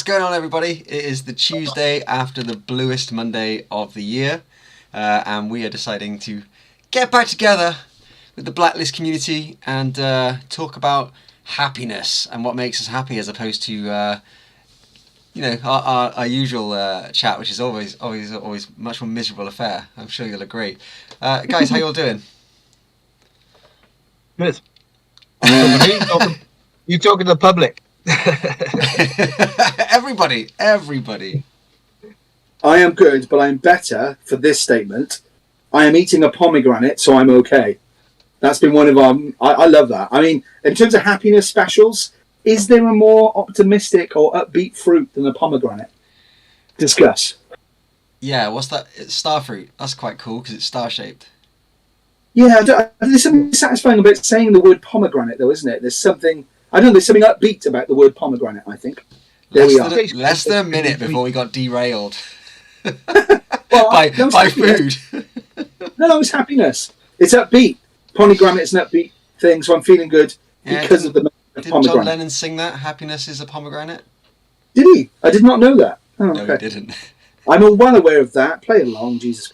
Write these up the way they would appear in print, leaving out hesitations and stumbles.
going on, everybody? It is the Tuesday after the bluest Monday of the year, and we are deciding to get back together with the Blacklist community and talk about happiness and what makes us happy, as opposed to our usual chat, which is always much more miserable affair. I'm sure you'll agree. Guys, how you all doing? Good. You talking to the public? Everybody. I am good, but I'm better for this statement. I am eating a pomegranate, so I'm okay. That's been one of our... I love that. I mean, in terms of happiness specials, is there a more optimistic or upbeat fruit than a pomegranate? Discuss. Yeah, what's that? It's starfruit. That's quite cool because it's star-shaped. Yeah, there's something satisfying about saying the word pomegranate, though, isn't it? There's something... I don't know, there's something upbeat about the word pomegranate, I think. Less than a minute before we got derailed by food. No, it's happiness. It's upbeat. Pomegranate's an upbeat thing, so I'm feeling good because of the pomegranate. Did John Lennon sing that? Happiness is a pomegranate? Did he? I did not know that. Oh, no, okay. He didn't. I'm all well aware of that. Play along, Jesus.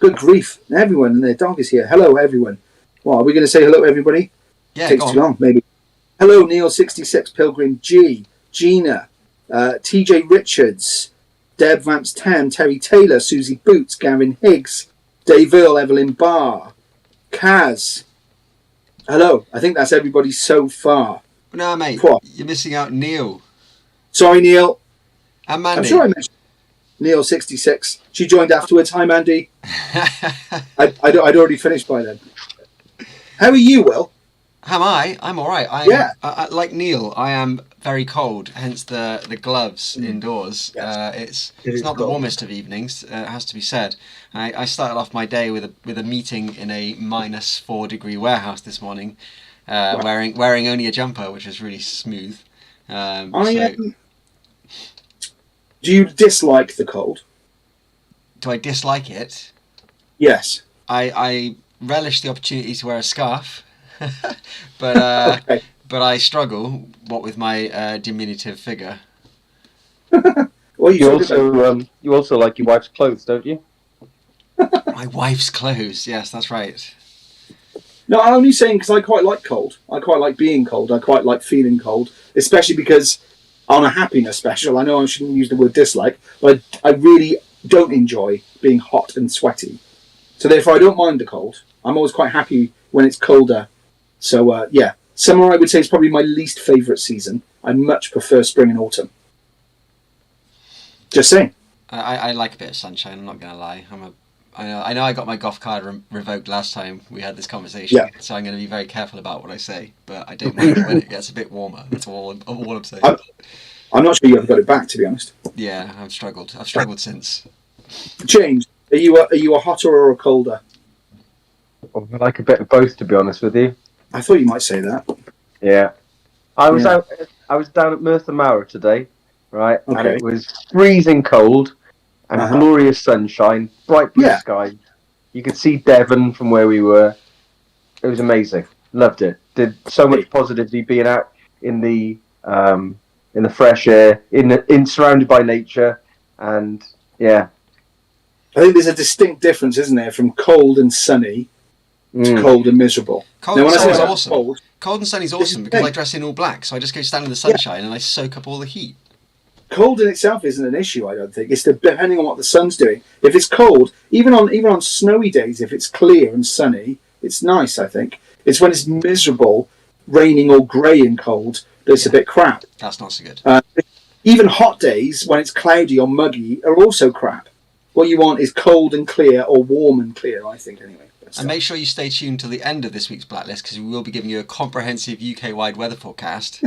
Good grief. Everyone and their dog is here. Hello, everyone. Well, are we going to say hello, everybody? Yeah, Takes too long, maybe. Hello, Neil66, Pilgrim G, Gina, TJ Richards, Deb Vamps 10, Terry Taylor, Susie Boots, Gavin Higgs, Dave Earl, Evelyn Barr, Kaz. Hello, I think that's everybody so far. No, mate, you're missing out Neil. Sorry, Neil. And Mandy. I'm sure I mentioned Neil66. She joined afterwards. Hi, Mandy. I'd already finished by then. How are you, Will? Am I? I'm all right. I, like Neil, I am very cold, hence the gloves indoors. Yes. It's not the warmest of evenings, it has to be said. I started off my day with a meeting in a -4 degree warehouse this morning, wearing only a jumper, which was really smooth. Do you dislike the cold? Do I dislike it? Yes. I relish the opportunity to wear a scarf. but okay. But I struggle, what with my diminutive figure. Well, you also like your wife's clothes, don't you? My wife's clothes, yes, that's right. No, I'm only saying because I quite like cold. I quite like being cold. I quite like feeling cold, especially because on a happiness special, I know I shouldn't use the word dislike, but I really don't enjoy being hot and sweaty. So therefore, I don't mind the cold. I'm always quite happy when it's colder. So, summer I would say is probably my least favourite season. I much prefer spring and autumn. Just saying. I like a bit of sunshine, I'm not going to lie. I know I got my golf card revoked last time we had this conversation, so I'm going to be very careful about what I say, but I don't mind when it gets a bit warmer. That's all I'm saying. I'm not sure you ever got it back, to be honest. Yeah, I've struggled since. James, are you a hotter or a colder? I like a bit of both, to be honest with you. I thought you might say that. Yeah. I was down at Merthyr Mawr today, right? Okay. And it was freezing cold and glorious sunshine, bright blue sky. You could see Devon from where we were. It was amazing. Loved it. Did so much positively being out in the fresh air, in surrounded by nature, and yeah. I think there's a distinct difference, isn't there, from cold and sunny to cold and miserable. Cold and sunny is awesome. Cold and sunny is awesome because I dress in all black, so I just go stand in the sunshine and I soak up all the heat. Cold in itself isn't an issue, I don't think. It's depending on what the sun's doing. If it's cold, even on snowy days, if it's clear and sunny, it's nice, I think. It's when it's miserable, raining or grey and cold, that it's a bit crap. That's not so good. Even hot days, when it's cloudy or muggy, are also crap. What you want is cold and clear, or warm and clear, I think, anyway. And make sure you stay tuned till the end of this week's Blacklist, because we will be giving you a comprehensive UK-wide weather forecast.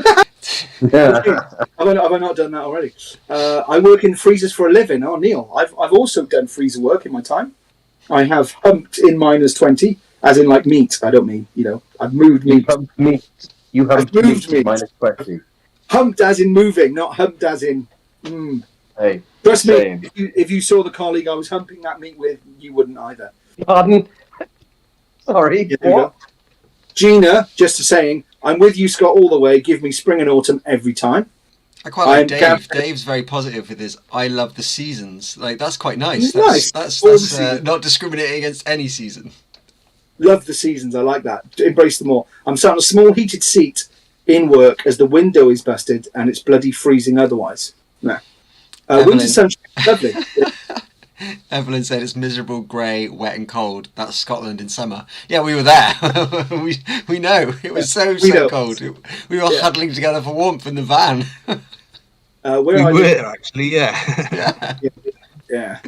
Have I not done that already? I work in freezers for a living. Oh, Neil, I've also done freezer work in my time. I have humped in -20, as in like meat. I don't mean, I've moved meat. You humped meat in -20. Humped as in moving, not humped as in... Hey, trust me, if you saw the colleague I was humping that meat with, you wouldn't either. Pardon? Sorry, what? Gina, just saying, I'm with you, Scott, all the way. Give me spring and autumn every time. I quite like Dave. Dave's very positive with his "I love the seasons." Like that's quite nice. That's not discriminating against any season. Love the seasons. I like that. Embrace them all. I'm sat on a small heated seat in work as the window is busted and it's bloody freezing otherwise. Nah. Winter sunshine, lovely. Evelyn said it's miserable, grey, wet and cold. That's Scotland in summer. Yeah, we were there. we know. It was so cold. We were huddling together for warmth in the van. We were actually, yeah. Yeah.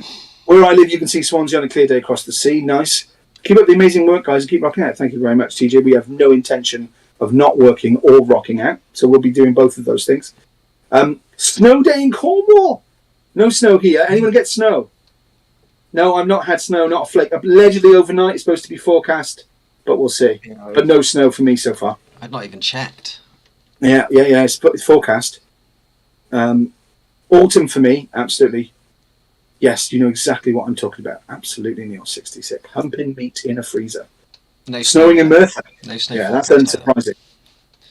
Where I live, you can see Swansea on a clear day across the sea. Nice. Keep up the amazing work, guys, and keep rocking out. Thank you very much, TJ. We have no intention of not working or rocking out, so we'll be doing both of those things. Snow day in Cornwall. No snow here. Anyone get snow? No, I've not had snow, not a flake. Allegedly overnight, it's supposed to be forecast, but we'll see. Yeah, but no snow for me so far. I've not even checked. Yeah, it's forecast. Autumn for me, absolutely. Yes, you know exactly what I'm talking about. Absolutely, Neil, 66. Humping meat in a freezer. No snowing in Merthyr. No snow. Yeah, that's unsurprising.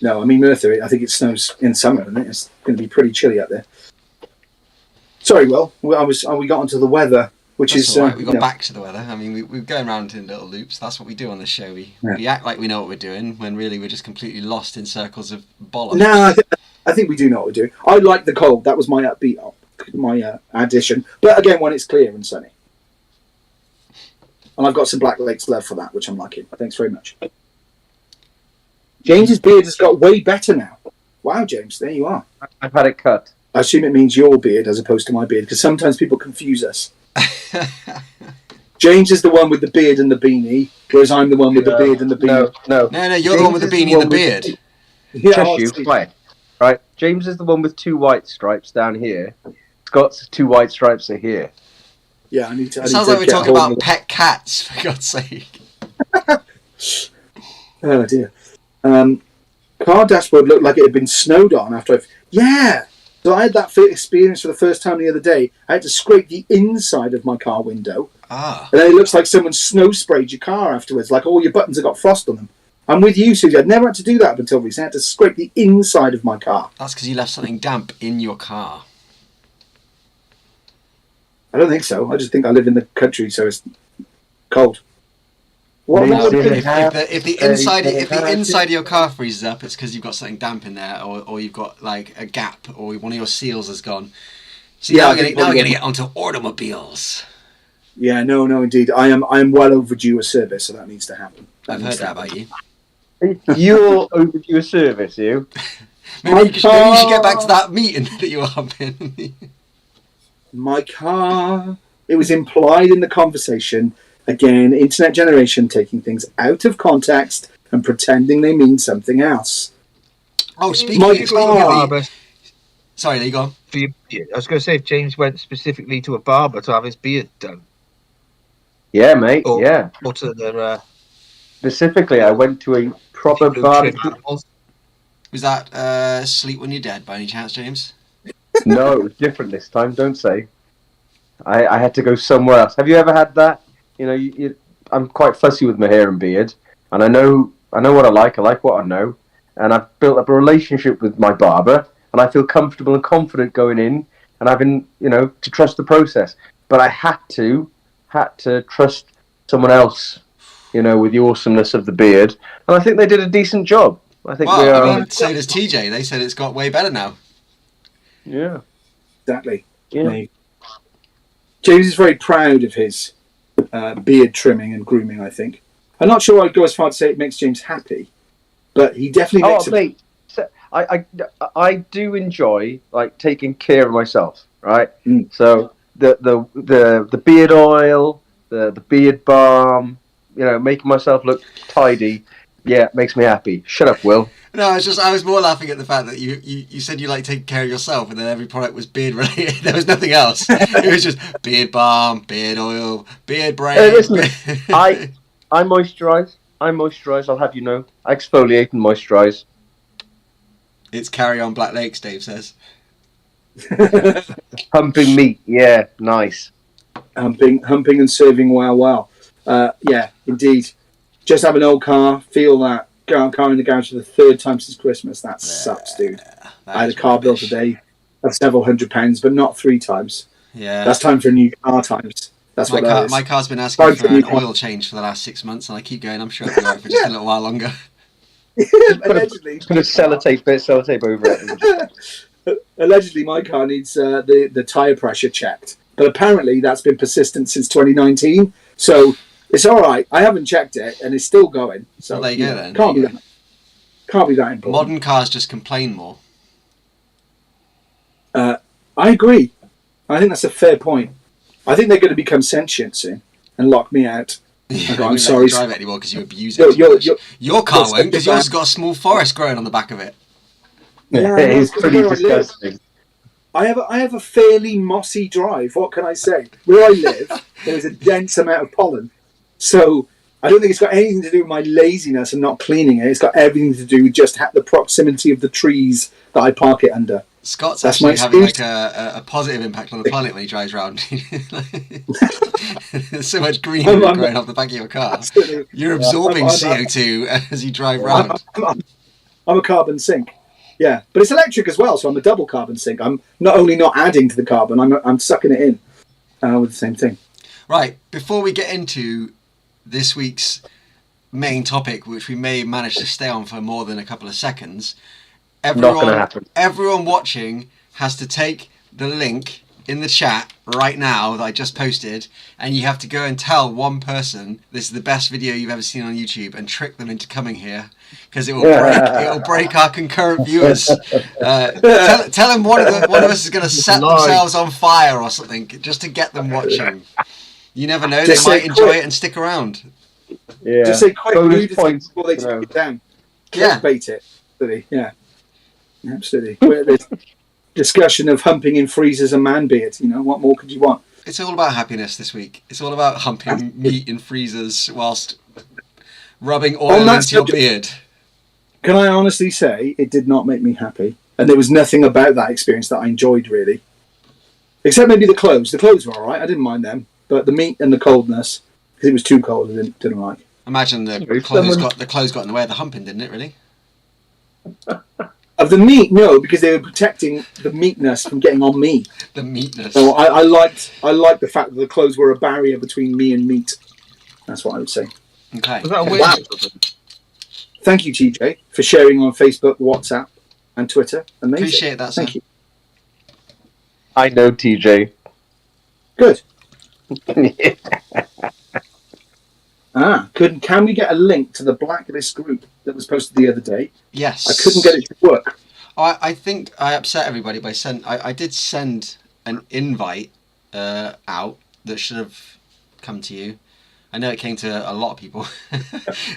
No, I mean, Merthyr, I think it snows in summer, isn't it? It's going to be pretty chilly out there. Sorry, Will. We got onto the weather, which that's is... right. We got back to the weather. I mean, we're going around in little loops. That's what we do on this show. We act like we know what we're doing, when really we're just completely lost in circles of bollocks. No, I think we do know what we're doing. I like the cold. That was my upbeat addition. But again, when it's clear and sunny. And I've got some Black Lakes love for that, which I'm liking. Thanks very much. James's beard has got way better now. Wow, James, there you are. I've had it cut. I assume it means your beard as opposed to my beard, because sometimes people confuse us. James is the one with the beard and the beanie, whereas I'm the one with the beard and the beanie. No, you're James the one with the beanie and the beard. Right. James is the one with 2 white stripes down here. Scott's 2 white stripes are here. Yeah, I need to. It sounds like we're talking about pet cats, for God's sake. Oh dear. Car dashboard looked like it had been snowed on after Yeah! So I had that experience for the first time the other day. I had to scrape the inside of my car window. And then it looks like someone snow sprayed your car afterwards, like all your buttons have got frost on them. I'm with you, Susie. I'd never had to do that up until recently. I had to scrape the inside of my car. That's because you left something damp in your car. I don't think so. I just think I live in the country, so it's cold. If the inside of your car freezes up, it's because you've got something damp in there, or you've got like a gap, or one of your seals has gone. So now we're going to get onto automobiles. Yeah, no, indeed. I am well overdue a service, so that needs to happen. I've heard that about you. You're overdue a service, you. maybe you should get back to that meeting that you were having. My car. It was implied in the conversation. Again, internet generation taking things out of context and pretending they mean something else. Oh, speaking of... Sorry, there you go. I was going to say, if James went specifically to a barber to have his beard done. Yeah, mate, or to the... Specifically, I went to a proper barber. Was that Sleep When You're Dead, by any chance, James? No, it was different this time, don't say. I had to go somewhere else. Have you ever had that? You know, I'm quite fussy with my hair and beard, and I know what I like what I know, and I've built up a relationship with my barber, and I feel comfortable and confident going in, and having, to trust the process. But I had to trust someone else, with the awesomeness of the beard, and I think they did a decent job. I think so does TJ. They said it's got way better now. Yeah, exactly. Yeah. James is very proud of his beard trimming and grooming, I think. I'm not sure I'd go as far to say it makes James happy, but he definitely makes mate, I do enjoy taking care of myself, right? So the beard oil, the beard balm, making myself look tidy, makes me happy. Shut up, Will. No, I was more laughing at the fact that you said you like taking care of yourself, and then every product was beard related. There was nothing else. It was just beard balm, beard oil, beard braid. Listen, I moisturise. I'll have you know. I exfoliate and moisturise. It's carry on Black Lakes, Dave says. Humping meat, yeah, nice. Humping and serving wow. Yeah, indeed. Just have an old car, feel that. Car in the garage for the 3rd time since Christmas. That sucks, dude. I had a car built today. several £100s, but not 3 times. Yeah. That's time for a new car times. That's what that is. My car's been asking for an oil change for the last 6 months, and I keep going, I'm sure it'll be alright for just a little while longer. Allegedly. Put a sellotape over it. Allegedly, my car needs the tyre pressure checked. But apparently that's been persistent since 2019. So it's all right. I haven't checked it, and it's still going. So well, there you go then. Can't be that important. Modern cars just complain more. I agree. I think that's a fair point. I think they're going to become sentient soon and lock me out. I'm sorry. Drive it anymore because you abuse it. Your car won't, because yours has got a small forest growing on the back of it. Yeah, it's pretty disgusting. I have a fairly mossy drive. What can I say? Where I live, there is a dense amount of pollen. So I don't think it's got anything to do with my laziness and not cleaning it. It's got everything to do with just the proximity of the trees that I park it under. Scott's actually having like a positive impact on the planet when he drives around. There's so much greenery growing off the back of your car. Absolutely. You're absorbing CO2 as you drive around. I'm a carbon sink. Yeah, but it's electric as well, so I'm a double carbon sink. I'm not only not adding to the carbon, I'm sucking it in with the same thing. Right, before we get into this week's main topic, which we may manage to stay on for more than a couple of seconds, everyone watching has to take the link in the chat right now that I just posted, and you have to go and tell one person this is the best video you've ever seen on YouTube and trick them into coming here, because it will break our concurrent viewers. Tell them one of us is going to set themselves on fire or something just to get them watching. You never know, they might enjoy it and stick around. Yeah. Just say quick points before they take it down. Clickbait it. Absolutely. Yeah. Absolutely. There's discussion of humping in freezers and man beards. What more could you want? It's all about happiness this week. It's all about humping meat in freezers whilst rubbing oil into your beard. Can I honestly say it did not make me happy, and there was nothing about that experience that I enjoyed really, except maybe the clothes. The clothes were all right. I didn't mind them, but the meat and the coldness, because it was too cold, I didn't like. Imagine the clothes got in the way of the humping, didn't it? Really? Of the meat, no, because they were protecting the meatness from getting on me. The meatness. So I liked the fact that the clothes were a barrier between me and meat. That's what I would say. Okay. Was that a weird? Thank you, TJ, for sharing on Facebook, WhatsApp, and Twitter. Amazing. Appreciate that, sir. Thank you. I know TJ. Good. Can we get a link to the Blacklist group that was posted the other day? Yes. I couldn't get it to work. I think I upset everybody by I did send an invite out that should have come to you. I know it came to a lot of people.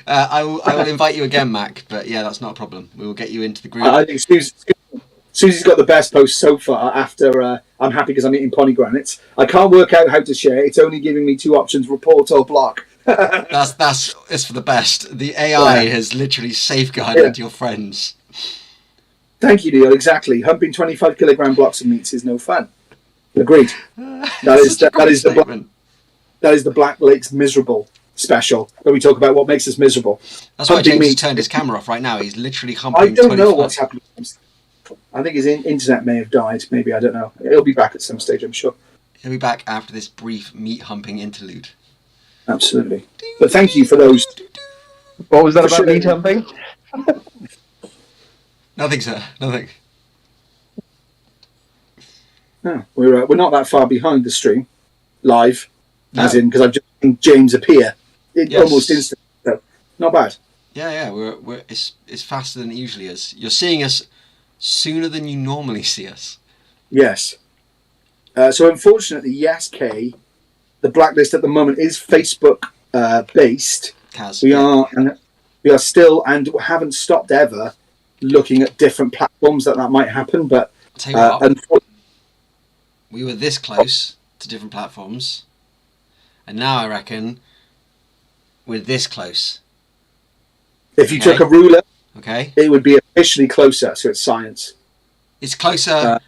I will invite you again, Mac. But yeah, that's not a problem. We will get you into the group. I think Susie's got the best post so far. After I'm happy because I'm eating pomegranates. I can't work out how to share. It's only giving me 2 options: report or block. It's for the best. The AI has literally safeguarded your friends. Thank you, Neil. Exactly. Humping 25 kilogram blocks of meats is no fun. Agreed. That is the Black Lakes Miserable special, where we talk about what makes us miserable. That's why James has turned his camera off right now. He's literally humping. I don't know what's happening. I think his internet may have died. Maybe, I don't know. It'll be back at some stage, I'm sure. He'll be back after this brief meat humping interlude. Absolutely. But thank you for those. What was that about meat humping? Nothing, sir. Nothing. Oh, we're not that far behind the stream, live, No. because I've just seen James appear almost instantly. So not bad. Yeah. It's faster than it usually is. You're seeing us sooner than you normally see us. Yes. So unfortunately, yes, Kay, the Blacklist at the moment is Facebook based. We are still and haven't stopped ever looking at different platforms that might happen. But tell you what, we were this close to different platforms, and now I reckon we're this close. If you took a ruler, okay, it would be officially closer. So it's science. It's closer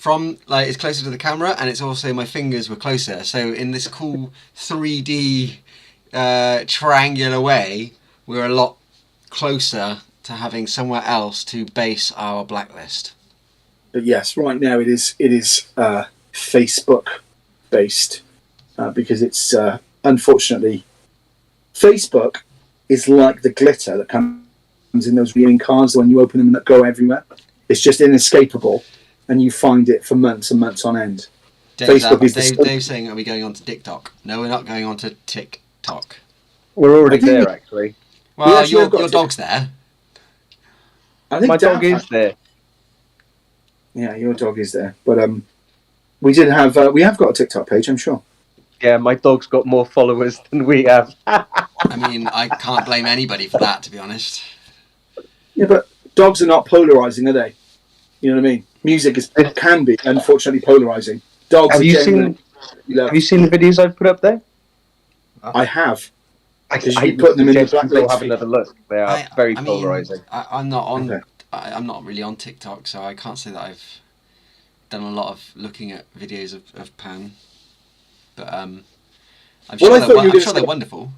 it's closer to the camera, and it's also my fingers were closer. So in this cool 3D triangular way, we're a lot closer to having somewhere else to base our Blacklist. But yes, right now it is Facebook based because it's unfortunately Facebook is like the glitter that comes in those viewing cards when you open them that go everywhere. It's just inescapable, and you find it for months and months on end. Dave's saying, are we going on to TikTok? No, we're not going on to TikTok. We're already there, actually. Well, your dog's there. I think my dog is there. Yeah, your dog is there. But we have got a TikTok page, I'm sure. Yeah, my dog's got more followers than we have. I mean, I can't blame anybody for that, to be honest. Yeah, but dogs are not polarising, are they? You know what I mean? Music can be, unfortunately, polarising. Dogs have you seen the videos I've put up there? I have. Because you put them in the Blacklist. Have another look. They are very polarising. I'm not on. Okay. I'm not really on TikTok, so I can't say that I've done a lot of looking at videos of Pan. But I'm sure they're wonderful.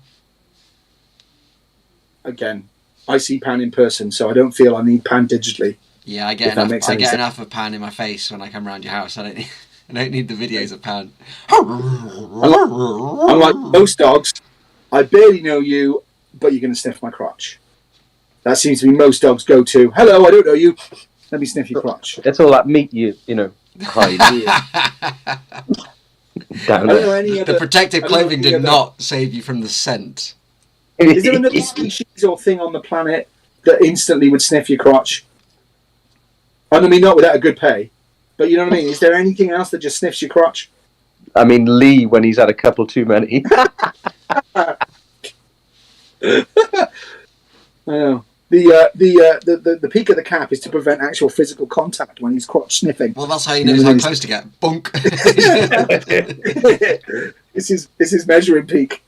Again, I see Pan in person, so I don't feel I need Pan digitally. Yeah, I get enough of Pan in my face when I come around your house. I don't need the videos of Pan. I'm like most dogs. I barely know you, but you're going to sniff my crotch. That seems to be most dogs' go-to. Hello, I don't know you. Let me sniff your crotch. It's all that meat you hide. The protective clothing did not save you from the scent. Is there another species or thing on the planet that instantly would sniff your crotch? I mean, not without a good pay, but you know what I mean? Is there anything else that just sniffs your crotch? I mean, Lee, when he's had a couple too many. I know. The peak of the cap is to prevent actual physical contact when he's crotch sniffing. Well, that's how he knows how close to get. Bunk. This is measuring peak.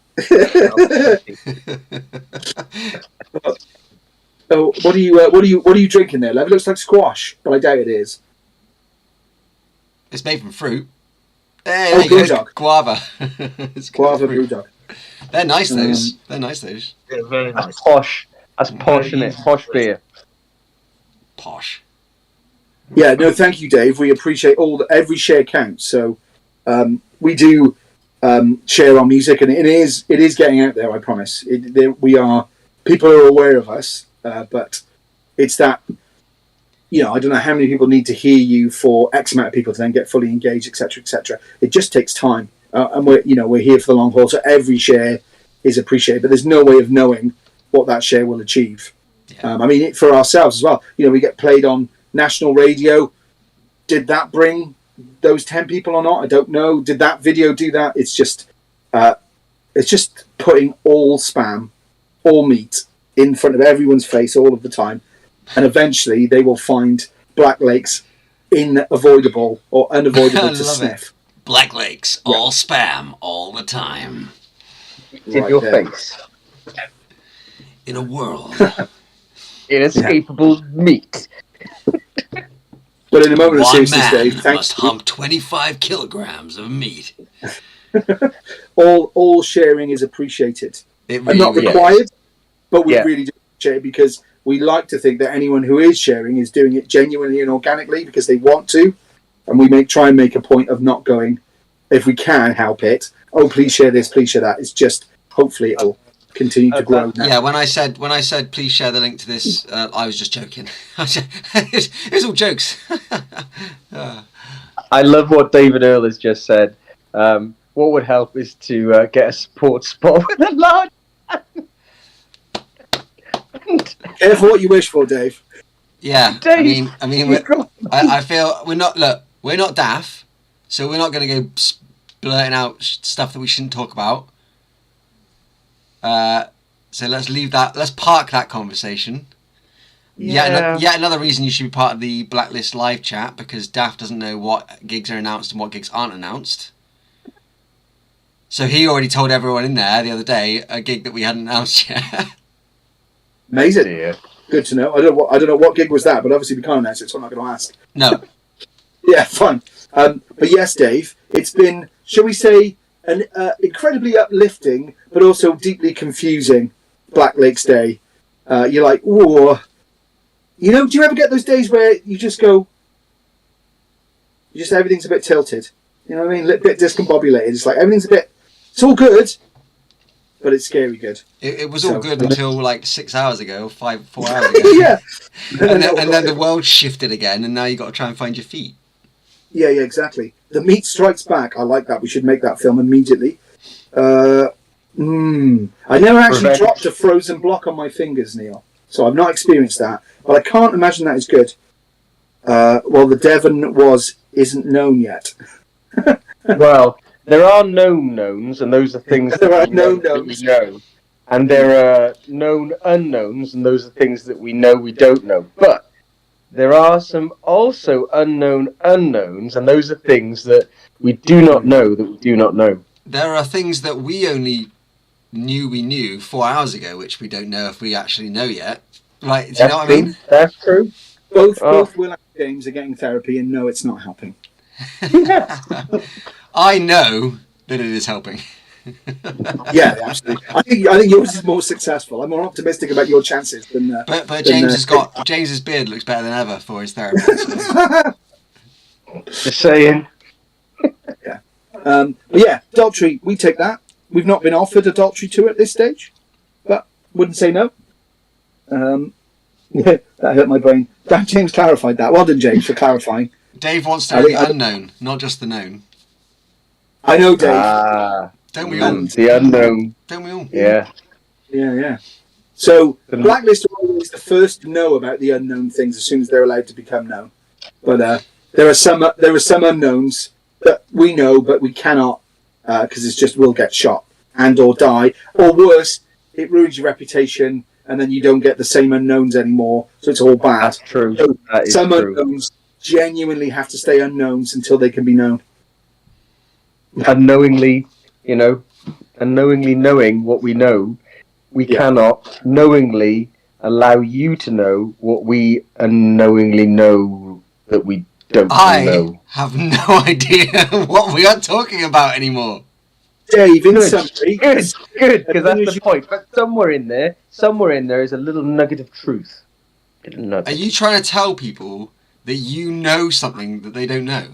Oh, what are you drinking there, Lev? It looks like squash, but I doubt it is. It's made from fruit. Hey, Brewdog. Guava. It's Guava Brewdog. They're nice, those. They're nice, those. Yeah, very nice. That's posh. That's posh, isn't it? Posh beer. Posh. Yeah, no, thank you, Dave. We appreciate every share counts. So we do share our music, and it is getting out there. I promise. People are aware of us, but it's that. I don't know how many people need to hear you for X amount of people to then get fully engaged, etc., etc. It just takes time, and we're here for the long haul. So every share is appreciated, but there's no way of knowing what that share will achieve. Yeah. I mean, for ourselves as well. We get played on national radio. Did that bring those 10 people or not? I don't know. Did that video do that? It's just putting all spam, all meat in front of everyone's face all of the time. And eventually they will find Black Lake's unavoidable to sniff. It. Black Lake's all spam all the time. In your face. In a world. Inescapable meat. But in a moment of seriousness, Dave, must hump 25 kilograms of meat. all sharing is appreciated. It and not required, but we really do appreciate it because we like to think that anyone who is sharing is doing it genuinely and organically because they want to. And we try and make a point of not going, if we can help it, oh, please share this, please share that. It's just, hopefully it'll continue to grow now. Yeah, when I said please share the link to this, I was just joking. It's all jokes. I love what David Earl has just said. What would help is to get a sports spot with a large. Careful what you wish for, Dave. Yeah, Dave, I mean, I feel we're not daft, so we're not going to go blurting out stuff that we shouldn't talk about. So let's leave that. Let's park that conversation. Yeah. Yet another reason you should be part of the Blacklist live chat because Daft doesn't know what gigs are announced and what gigs aren't announced. So he already told everyone in there the other day a gig that we hadn't announced yet. Amazing. Yeah. Good to know. I don't know what gig was that, but obviously we can't announce it, so I'm not going to ask. No. Yeah, fun. But yes, Dave, it's been, shall we say, an incredibly uplifting, but also deeply confusing Black Lakes Day. You're like, whoa. Do you ever get those days where you just go, Just everything's a bit tilted. You know what I mean? A bit discombobulated. It's like everything's a bit. It's all good, but it's scary good. It was all good until like 6 hours ago, 4 hours ago. Yeah. and then the world shifted again, and now you got to try and find your feet. Yeah, exactly. The Meat Strikes Back. I like that. We should make that film immediately. I never actually dropped a frozen block on my fingers, Neil. So I've not experienced that, but I can't imagine that is good. Well, the Devon isn't known yet. Well, there are known knowns, and those are things there are that known we know. And there are known unknowns, and those are things that we know we don't know. But there are some also unknown unknowns, and those are things that we do not know that we do not know. There are things that we only knew we knew 4 hours ago, which we don't know if we actually know yet. Like, do you know what I mean? That's true. Both Will and James are getting therapy, and no, it's not helping. I know that it is helping. Yeah, absolutely. I think yours is more successful. I'm more optimistic about your chances than. But James's beard looks better than ever for his therapy. So. Just saying. Yeah. But yeah, adultery. We take that. We've not been offered adultery to at this stage, but wouldn't say no. Yeah, that hurt my brain. Damn, James clarified that. Well done, James, for clarifying. Dave wants to know the unknown, not just the known. I know, Dave. Don't we all? The unknown. Don't we all? Yeah. Yeah. So, Blacklist are always the first to know about the unknown things as soon as they're allowed to become known. But there are some unknowns that we know, but we cannot, because it's just we'll get shot and or die, or worse, it ruins your reputation, and then you don't get the same unknowns anymore. So it's all bad. That's true. So that is some true. Unknowns genuinely have to stay unknowns until they can be known. Unknowingly knowing what we know, we cannot knowingly allow you to know what we unknowingly know that we don't know. I have no idea what we are talking about anymore. Dave, in summary, good, because that's the point. But somewhere in there is a little nugget of truth. Are you trying to tell people that you know something that they don't know?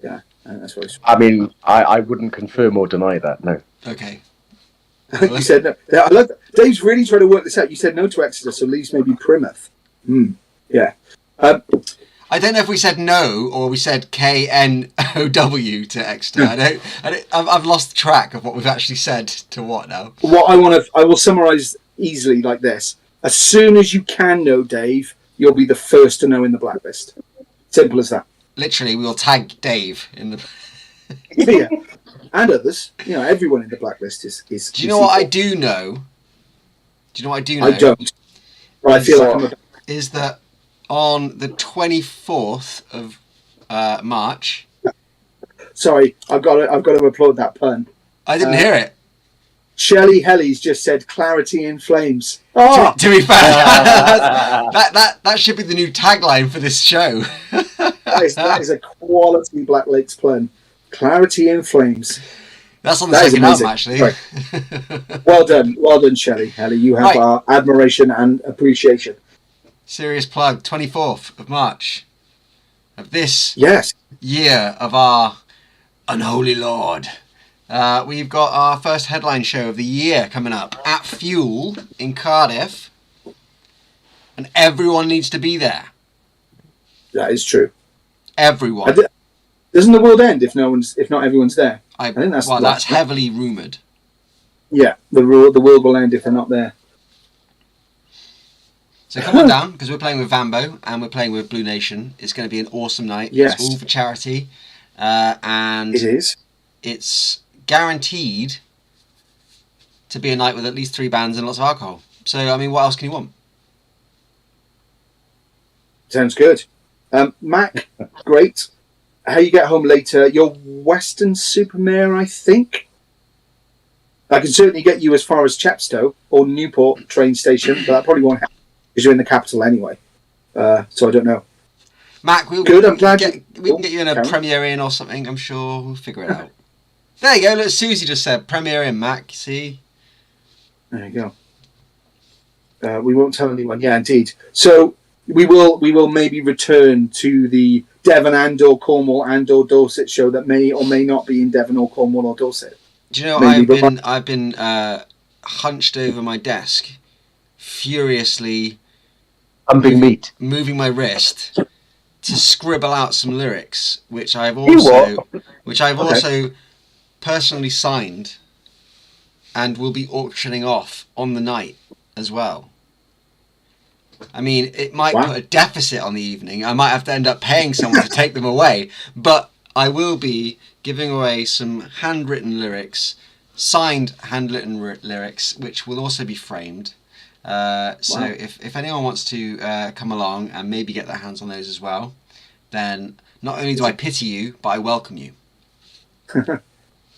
Yeah, that's what it's... I mean, I wouldn't confirm or deny that, no. Okay. You said no. I love that. Dave's really trying to work this out. You said no to Exeter, so leaves maybe Plymouth. Yeah. I don't know if we said no or we said KNOW to Exeter. I've lost track of what we've actually said to what now. What I will summarise easily like this: as soon as you can know, Dave, you'll be the first to know in the Blacklist. Simple as that. Literally, we will tag Dave in the. Yeah, and others. You know, everyone in the Blacklist is. Do you know what I do know? I don't. But I feel like is that on the 24th of March. Sorry, I've got to applaud that pun. I didn't hear it. Shelley Helly's just said clarity in flames. Oh! To be fair, that should be the new tagline for this show. that is a quality Black Lakes pun. Clarity in flames. That's on the second album, actually. Right. Well done, Shelley. Helly, you have our admiration and appreciation. Serious plug, 24th of March of this year of our unholy lord. We've got our first headline show of the year coming up at Fuel in Cardiff, and everyone needs to be there. That is true. Everyone. Doesn't the world end if not everyone's there? I think that's heavily rumoured. Yeah, the world will end if they're not there. So come on down, because we're playing with Vambo and we're playing with Blue Nation. It's going to be an awesome night. Yes. It's all for charity. And it is. It's guaranteed to be a night with at least 3 bands and lots of alcohol. So, I mean, what else can you want? Sounds good. Mac, great. How you get home later? You're Weston-super-Mare, I think. I can certainly get you as far as Chepstow or Newport train station, but that probably won't happen because you're in the capital anyway. So I don't know. Mac, we can get you in a Premier Inn or something. I'm sure we'll figure it out. There you go. Look, Susie just said Premier Inn, Mac. See? There you go. We won't tell anyone. Yeah, indeed. So we will maybe return to the Devon and or Cornwall and or Dorset show that may or may not be in Devon or Cornwall or Dorset. Do you know I've been hunched over my desk, furiously moving my wrist to scribble out some lyrics, which I've also personally signed, and will be auctioning off on the night as well. I mean, it might put a deficit on the evening. I might have to end up paying someone to take them away, but I will be giving away some handwritten lyrics, signed handwritten lyrics, which will also be framed. So if anyone wants to come along and maybe get their hands on those as well, then not only do I pity you, but I welcome you.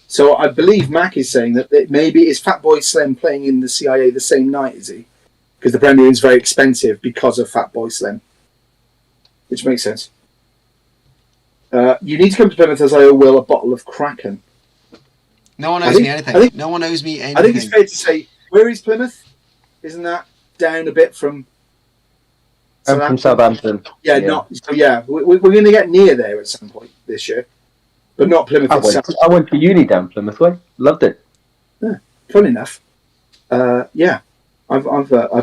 So I believe Mac is saying that maybe is Fatboy Slim playing in the CIA the same night, is he? Because the Premier is very expensive because of Fatboy Slim, which makes sense. You need to come to Plymouth as I owe Will a bottle of Kraken. No one owes me anything. No one owes me anything. I think it's fair to say, where is Plymouth? Isn't that down a bit from Southampton? Yeah, we're going to get near there at some point this year, but not Plymouth itself. I went to uni down Plymouth way. Loved it. Yeah, fun enough. Yeah. I've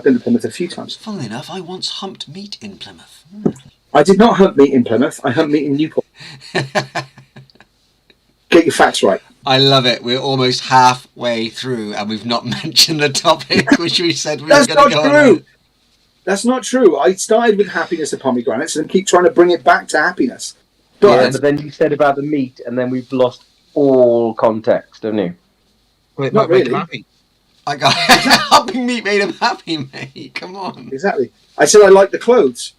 been to Plymouth a few times. Funnily enough, I once humped meat in Plymouth. I did not hump meat in Plymouth. I humped meat in Newport. Get your facts right. I love it. We're almost halfway through and we've not mentioned the topic which we said we were going to go on. That's not true. I started with happiness of pomegranates and keep trying to bring it back to happiness. But then you said about the meat and then we've lost all context, haven't you? Well, not really. I got humping meat made him happy, mate. Come on. Exactly. I said I like the clothes.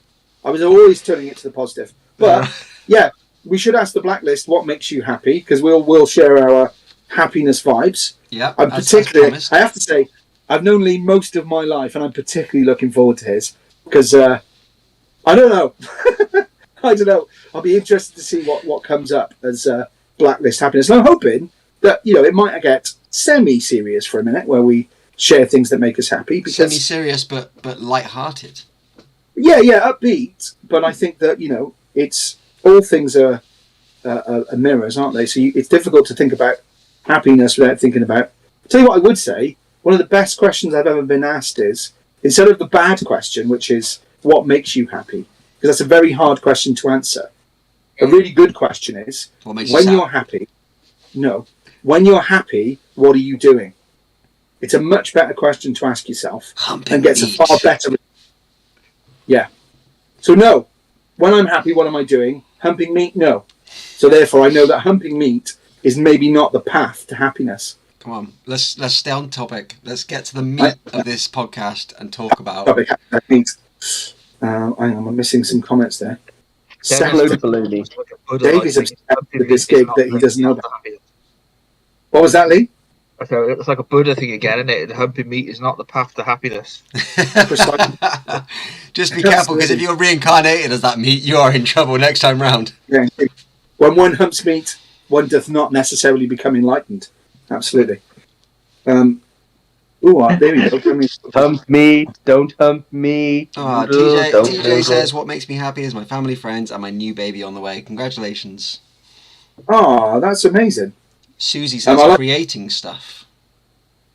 I was always turning it to the positive. But yeah, we should ask the Blacklist what makes you happy, because we'll share our happiness vibes. Yeah. I'm particularly. I have to say, I've known Lee most of my life, and I'm particularly looking forward to his, because I don't know. I don't know. I'll be interested to see what comes up as Blacklist happiness. And I'm hoping that it might get semi-serious for a minute, where we share things that make us happy. Because semi-serious, but light-hearted. Yeah, upbeat. But I think that it's all things are mirrors, aren't they? So it's difficult to think about happiness without thinking about. I'll tell you what I would say. One of the best questions I've ever been asked is, instead of the bad question, which is what makes you happy, because that's a very hard question to answer. A really good question is, when you're happy. No. When you're happy, what are you doing? It's a much better question to ask yourself and gets a far better. Yeah. So no, when I'm happy, what am I doing? Humping meat? No. So therefore, I know that humping meat is maybe not the path to happiness. Come on, let's stay on topic. Let's get to the meat of this podcast and talk about meat. Hang on, I'm missing some comments there. Dave is obsessed with this gig that he doesn't know about. What was that, Lee? So it's like a Buddha thing again, isn't it? Humping meat is not the path to happiness. Just be careful, because if you're reincarnated as that meat, you are in trouble next time round. Yeah. When one humps meat, one doth not necessarily become enlightened. Absolutely. There we go. Hump me, don't hump me. TJ says, what makes me happy is my family, friends, and my new baby on the way. Congratulations. Oh, that's amazing. Susie says creating stuff.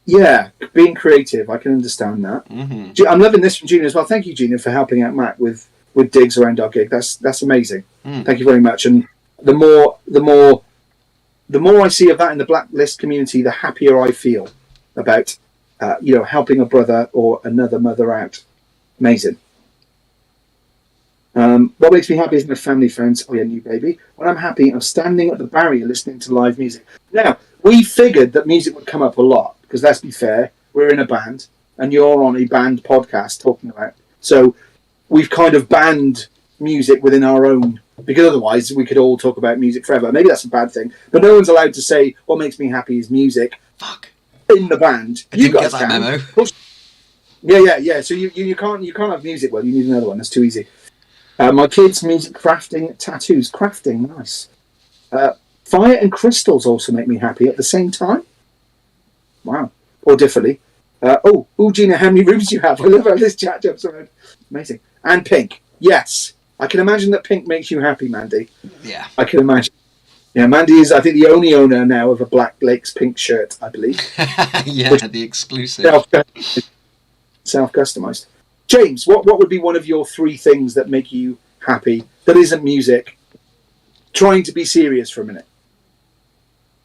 Yeah, being creative. I can understand that. Mm-hmm. I'm loving this from Gina as well. Thank you, Gina, for helping out Matt with digs around our gig. That's amazing. Thank you very much. And the more I see of that in the Blacklist community, the happier I feel about helping a brother or another mother out. Amazing. What makes me happy is my family, friends. Oh yeah, new baby. When I'm happy, I'm standing at the barrier listening to live music. Now, we figured that music would come up a lot, because let's be fair, we're in a band, and you're on a band podcast talking about. So we've kind of banned music within our own, because otherwise we could all talk about music forever. Maybe that's a bad thing, but no one's allowed to say what makes me happy is music. Fuck. In the band, you guys get that can. Memo. Yeah. So you can't have music. Well, you need another one. That's too easy. My kids, music, crafting, tattoos. Crafting, nice. Fire and crystals also make me happy at the same time. Wow. Or differently. Gina, how many rooms do you have? I love how this chat jumps around. Amazing. And pink. Yes. I can imagine that pink makes you happy, Mandy. Yeah. I can imagine. Yeah, Mandy is, I think, the only owner now of a Black Lakes pink shirt, I believe. Yeah, the exclusive. Self-customized. James, what would be one of your 3 things that make you happy that isn't music? Trying to be serious for a minute.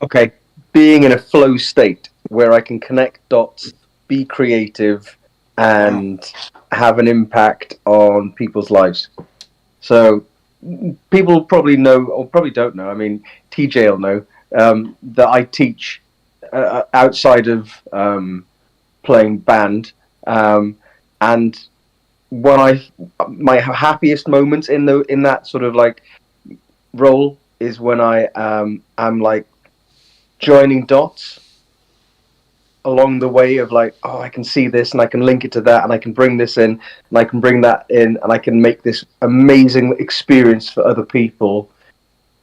Okay. Being in a flow state where I can connect dots, be creative, and have an impact on people's lives. So people probably know, or probably don't know, I mean, TJ will know, that I teach outside of playing band. And when my happiest moments in that sort of like role is when I am like joining dots along the way of like, oh, I can see this and I can link it to that and I can bring this in and I can bring that in and I can make this amazing experience for other people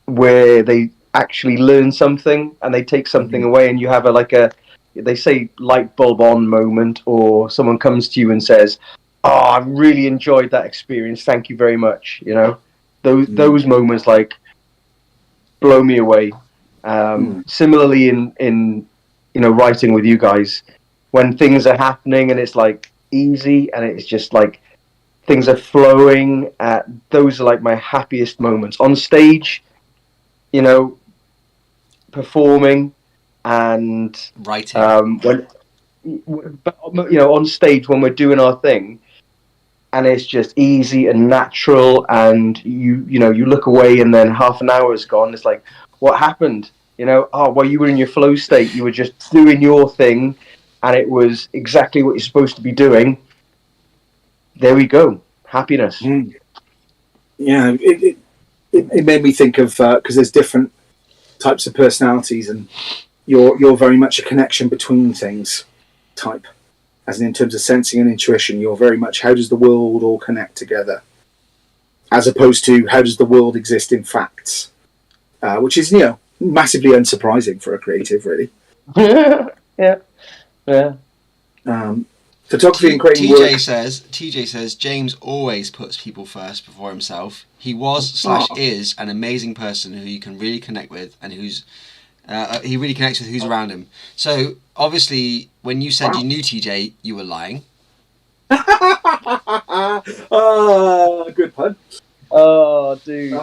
where they actually learn something and they take something away, and you have they say light bulb on moment, or someone comes to you and says, oh, I really enjoyed that experience, thank you very much. You know, those moments like blow me away. Similarly in writing with you guys, when things are happening and it's like easy and it's just like things are flowing, those are like my happiest moments on stage, performing and writing. On stage when we're doing our thing and it's just easy and natural, and you look away and then half an hour is gone. It's like, what happened? You were in your flow state. You were just doing your thing, and it was exactly what you're supposed to be doing. There we go. Happiness. Yeah, it made me think of, because there's different types of personalities, and you're very much a connection between things type. As in terms of sensing and intuition, you're very much how does the world all connect together, as opposed to how does the world exist in facts, which is massively unsurprising for a creative, really. Yeah. Photography and creating TJ says James always puts people first before himself. He was/is an amazing person who you can really connect with, and he really connects with who's around him. So obviously, when you said you knew TJ, you were lying. Good pun. Oh, dude.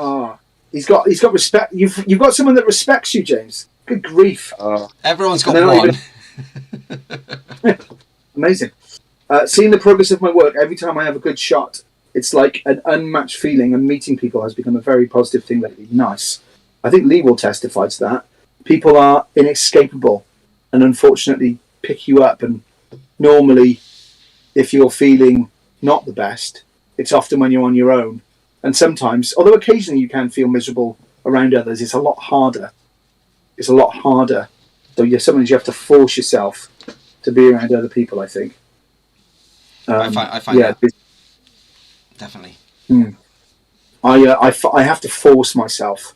He's got respect. You've got someone that respects you, James. Good grief. Everyone's got one. Amazing. Seeing the progress of my work, every time I have a good shot, it's like an unmatched feeling, and meeting people has become a very positive thing lately. Nice. I think Lee will testify to that. People are inescapable and unfortunately pick you up, and normally if you're feeling not the best, it's often when you're on your own. And sometimes, although occasionally you can feel miserable around others, it's a lot harder. So sometimes you have to force yourself to be around other people, I think. I find that. Definitely. I have to force myself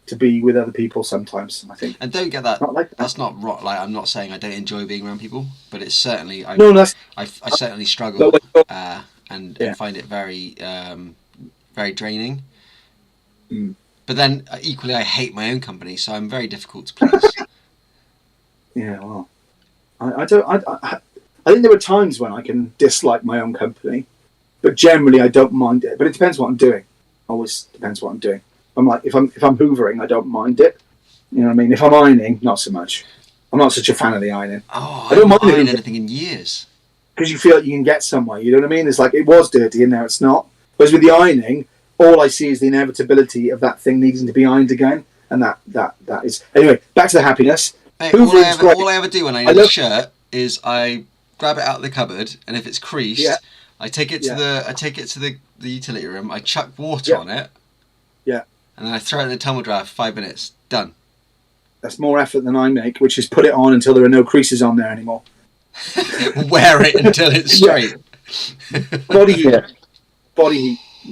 to be with other people sometimes, I think. And don't get that. That's not right. Like, I'm not saying I don't enjoy being around people, but it's certainly I certainly struggle and find it very very draining. But then equally, I hate my own company, so I'm very difficult to please. Yeah, well, I think there are times when I can dislike my own company, but generally I don't mind it. But it depends what I'm doing. Always depends what I'm doing. I'm like, if I'm hoovering, I don't mind it. You know what I mean? If I'm ironing, not so much. I'm not such a fan of the ironing. I don't mind ironing anything in years. Because you feel like you can get somewhere. You know what I mean? It's like, it was dirty and now it's not. Whereas with the ironing, all I see is the inevitability of that thing needing to be ironed again. And that is... Anyway, back to the happiness. Hey, all I ever do when I need a shirt is I grab it out of the cupboard, and if it's creased, I take it to the utility room, I chuck water on it, and then I throw it in the tumble dryer for 5 minutes. Done. That's more effort than I make, which is put it on until there are no creases on there anymore. Wear it until it's straight. Body heat.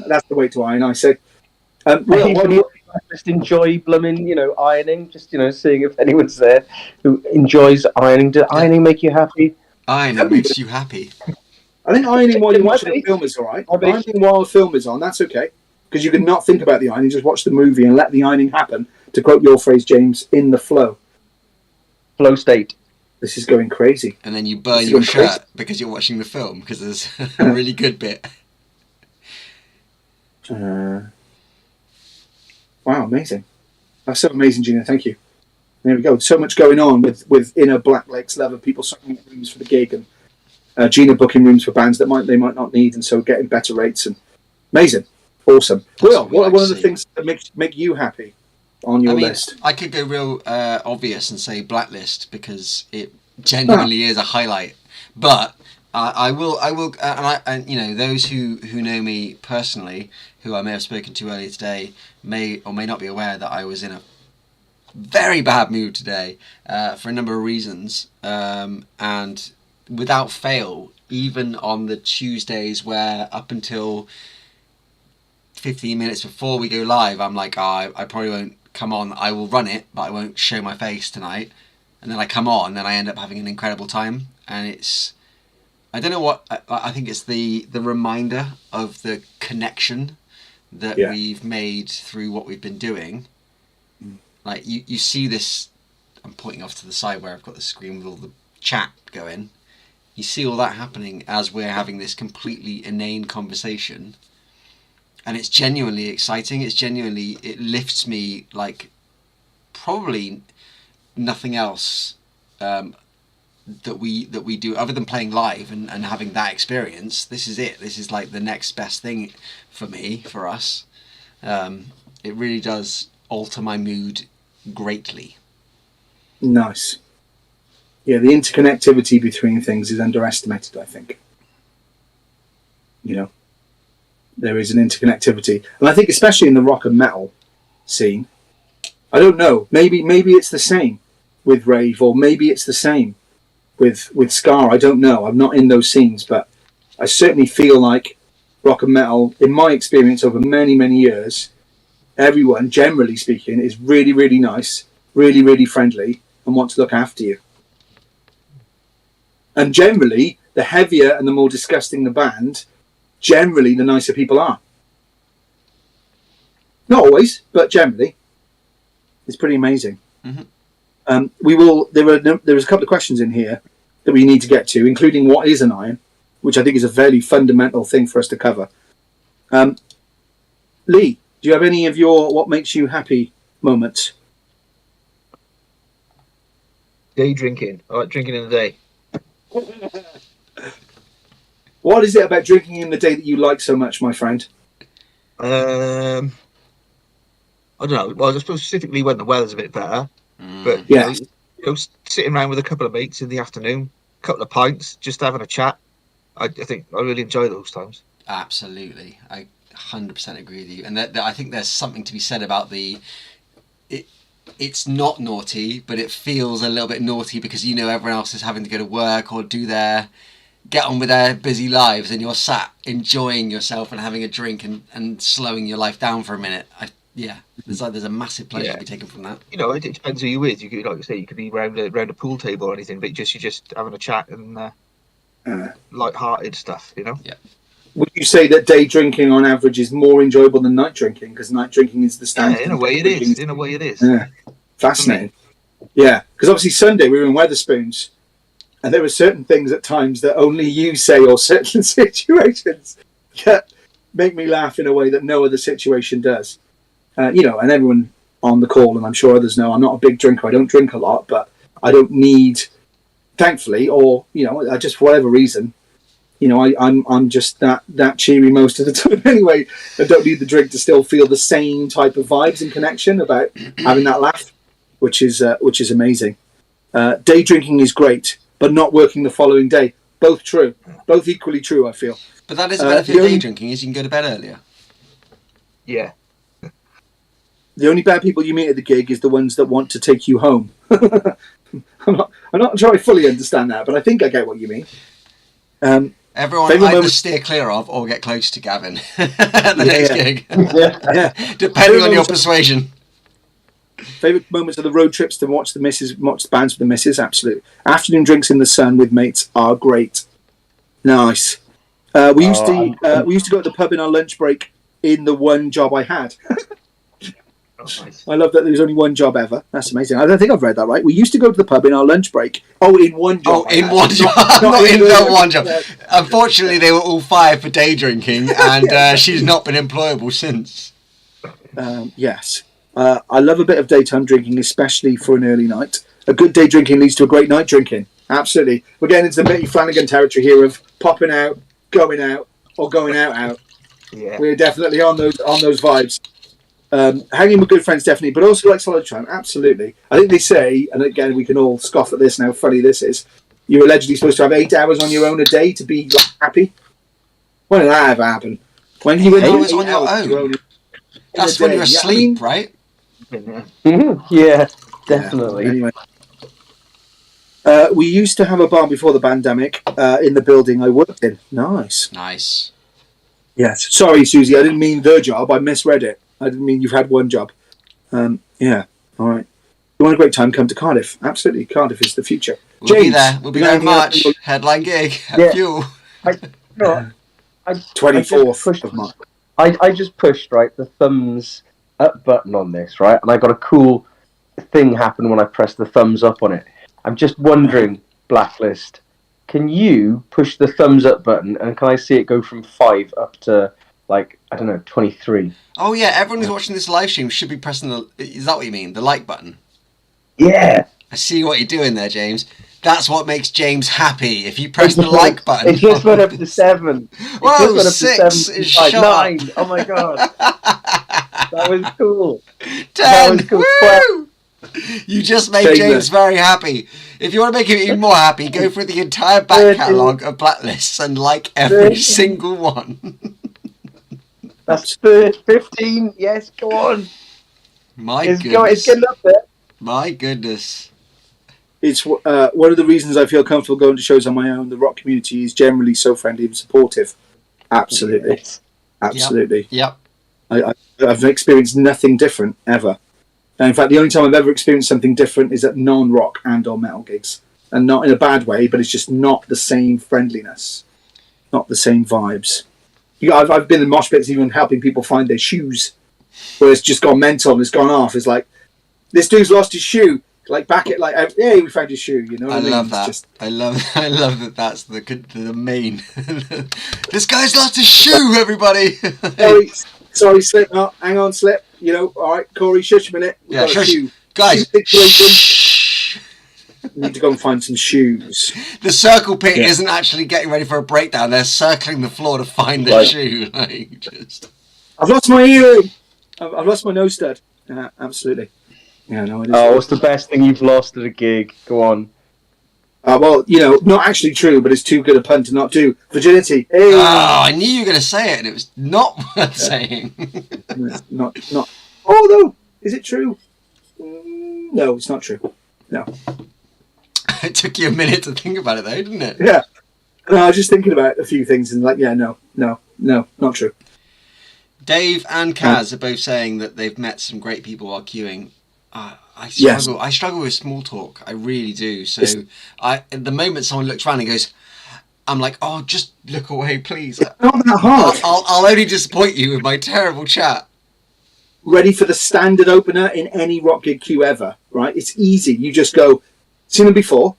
That's the way to iron, I say. Just enjoy blooming, ironing. Just seeing if anyone's there who enjoys ironing. Does ironing make you happy? Ironing makes you happy. I think ironing while you're watching a film is all right. Ironing while a film is on, that's okay. because you can not think about the ironing, just watch the movie and let the ironing happen. To quote your phrase, James, in the flow. Flow state. This is going crazy. And then you burn your shirt because you're watching the film because there's a really good bit. Wow, amazing. That's so amazing, Gina. Thank you. There we go. So much going on with inner Black Lakes Leather, people signing up rooms for the gig, and Gina booking rooms for bands that they might not need, and so getting better rates. And amazing. Awesome. Will, what are one of the things that make you happy on your list? I could go real obvious and say Blacklist because it genuinely is a highlight. But I will, and you know, those who know me personally, who I may have spoken to earlier today, may or may not be aware that I was in a very bad mood today for a number of reasons, and without fail, even on the Tuesdays where up until 15 minutes before we go live, I'm like, I probably won't come on. I will run it, but I won't show my face tonight. And then I come on, and I end up having an incredible time. And it's, I don't know what, I think it's the reminder of the connection that we've made through what we've been doing. Like, you see this, I'm pointing off to the side where I've got the screen with all the chat going. You see all that happening as we're having this completely inane conversation. And it's genuinely exciting. It lifts me like probably nothing else that we do other than playing live and having that experience. This is it. This is like the next best thing for us. It really does alter my mood greatly. Nice. Yeah, the interconnectivity between things is underestimated, I think. You know, there is an interconnectivity. And I think especially in the rock and metal scene, I don't know, maybe it's the same with rave, or maybe it's the same with ska. I don't know. I'm not in those scenes, but I certainly feel like rock and metal, in my experience over many, many years, everyone, generally speaking, is really, really nice, really, really friendly, and want to look after you. And generally, the heavier and the more disgusting the band, generally the nicer people are. Not always, but generally. It's pretty amazing. Mm-hmm. There's a couple of questions in here that we need to get to, including what is an iron, which I think is a very fundamental thing for us to cover. Lee, do you have any of your what makes you happy moments? Day drinking. I like drinking in the day. What is it about drinking in the day that you like so much, my friend? I don't know. Well, I suppose specifically when the weather's a bit better. But yeah, sitting around with a couple of mates in the afternoon, a couple of pints, just having a chat. I think I really enjoy those times. Absolutely, I 100% agree with you. And I think there's something to be said about it's not naughty, but it feels a little bit naughty because you know everyone else is having to go to work or get on with their busy lives, and you're sat enjoying yourself and having a drink and slowing your life down for a minute. There's a massive pleasure to be taken from that. You know, it depends who you with. You could, like you say, you could be around a pool table or anything, but you're just having a chat and light-hearted stuff. You know. Yeah. Would you say that day drinking on average is more enjoyable than night drinking? Because night drinking is the standard. Yeah, in a way it is. Yeah. Fascinating. Yeah, because obviously Sunday we were in Wetherspoons, and there were certain things at times that only you say, or certain situations that make me laugh in a way that no other situation does. And everyone on the call, and I'm sure others know, I'm not a big drinker. I don't drink a lot, but I don't need, thankfully, or I just for whatever reason, I'm just that cheery most of the time anyway. I don't need the drink to still feel the same type of vibes and connection about having that laugh, which is amazing. Day drinking is great, but not working the following day. Both true, both equally true. I feel. But that is the benefit of day drinking, is you can go to bed earlier. Yeah. The only bad people you meet at the gig is the ones that want to take you home. I'm not sure I fully understand that, but I think I get what you mean. Everyone either steer clear of or get close to Gavin at the next gig. Depending on your persuasion. Favourite moments of the road trips to watch the bands with the missus? Absolutely. Afternoon drinks in the sun with mates are great. Nice. We used to go to the pub in our lunch break in the one job I had. Oh, nice. I love that there was only one job ever. That's amazing. I don't think I've read that right. We used to go to the pub in our lunch break. Oh, in one job. Oh, in one job. Not in the one job. Unfortunately, they were all fired for day drinking, and she's not been employable since. Yes. I love a bit of daytime drinking, especially for an early night. A good day drinking leads to a great night drinking. Absolutely. We're getting into the Mitty Flanagan territory here of popping out, or going out. Yeah. We're definitely on those vibes. Hanging with good friends, definitely, but also like solid time, absolutely. I think they say, and again, we can all scoff at this now, how funny this is, you're allegedly supposed to have 8 hours on your own a day to be like, happy. When did that ever happen? When you 8 hours on your own? That's when you're asleep, right? Yeah, definitely. Yeah, anyway. We used to have a bar before the pandemic in the building I worked in. Nice. Yes. Sorry, Susie, I didn't mean the job. I misread it. I didn't mean you've had one job. Yeah. All right. You want a great time, come to Cardiff. Absolutely. Cardiff is the future. We'll be there. We'll be there in March. Headline gig at Fuel. 24th of March. I just pushed, right, the thumbs up button on this, right? And I got a cool thing happen when I pressed the thumbs up on it. I'm just wondering, Blacklist, can you push the thumbs up button and can I see it go from 5 up to, like, I don't know, 23? Oh, yeah, everyone who's watching this live stream should be pressing the... Is that what you mean? The like button? Yeah. I see what you're doing there, James. That's what makes James happy. If you press the like button... It just went up to 7. Whoa, 6 is shut 9. Oh, my God. That was cool. 10. That was cool. Woo! You just made James very happy. If you want to make him even more happy, go through the entire back catalogue of Blacklists and like every single one. That's 15. Yes, go on. Goodness. It's getting up there. My goodness. It's one of the reasons I feel comfortable going to shows on my own. The rock community is generally so friendly and supportive. Absolutely. Yes. Absolutely. Yep. I've experienced nothing different, ever. And in fact, the only time I've ever experienced something different is at non-rock and or metal gigs. And not in a bad way, but it's just not the same friendliness. Not the same vibes. I've been in mosh pits even helping people find their shoes. Where it's just gone mental and it's gone off. It's like, this dude's lost his shoe. Like, back at, like, hey, we found his shoe, you know what I mean? Love that. I love that that's the main... This guy's lost his shoe, everybody! Sorry, Slip. No, hang on, Slip. You know, all right, Corey, shush a minute. Yeah, shush. Guys, shh. We need to go and find some shoes. The circle pit isn't actually getting ready for a breakdown. They're circling the floor to find the shoe. Like, just... I've lost my earring. I've lost my nose stud. Absolutely. Yeah, no, it is. Oh, what's the best thing you've lost at a gig? Go on. Well, you know, not actually true, but it's too good a pun to not do. Virginity. Hey. Oh, I knew you were going to say it, and it was not worth saying. not. Oh, no. Is it true? No, it's not true. No. It took you a minute to think about it, though, didn't it? Yeah. No, I was just thinking about a few things, and like, yeah, no, not true. Dave and Kaz are both saying that they've met some great people while queuing. I struggle with small talk. I really do. So at the moment someone looks around and goes, I'm like, oh, just look away, please. It's not that hard. I'll only disappoint you with my terrible chat. Ready for the standard opener in any rock gig queue ever, right? It's easy. You just go, seen them before,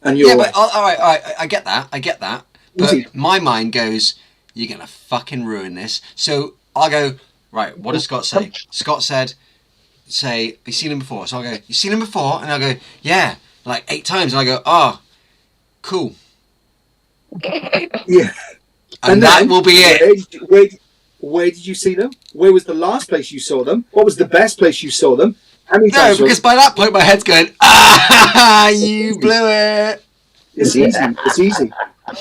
and you're... Yeah, but all right, I get that. But easy. My mind goes, you're going to fucking ruin this. So I'll go, right, what does Scott say? Scott said... say, you seen him before? So I'll go, you seen him before? And I'll go, yeah, like 8 times. And I go, oh, cool. Yeah. And that will be it. Where did you see them? Where was the last place you saw them? What was the best place you saw them? How many times? No, because by that point my head's going, you blew it. It's easy. It's easy.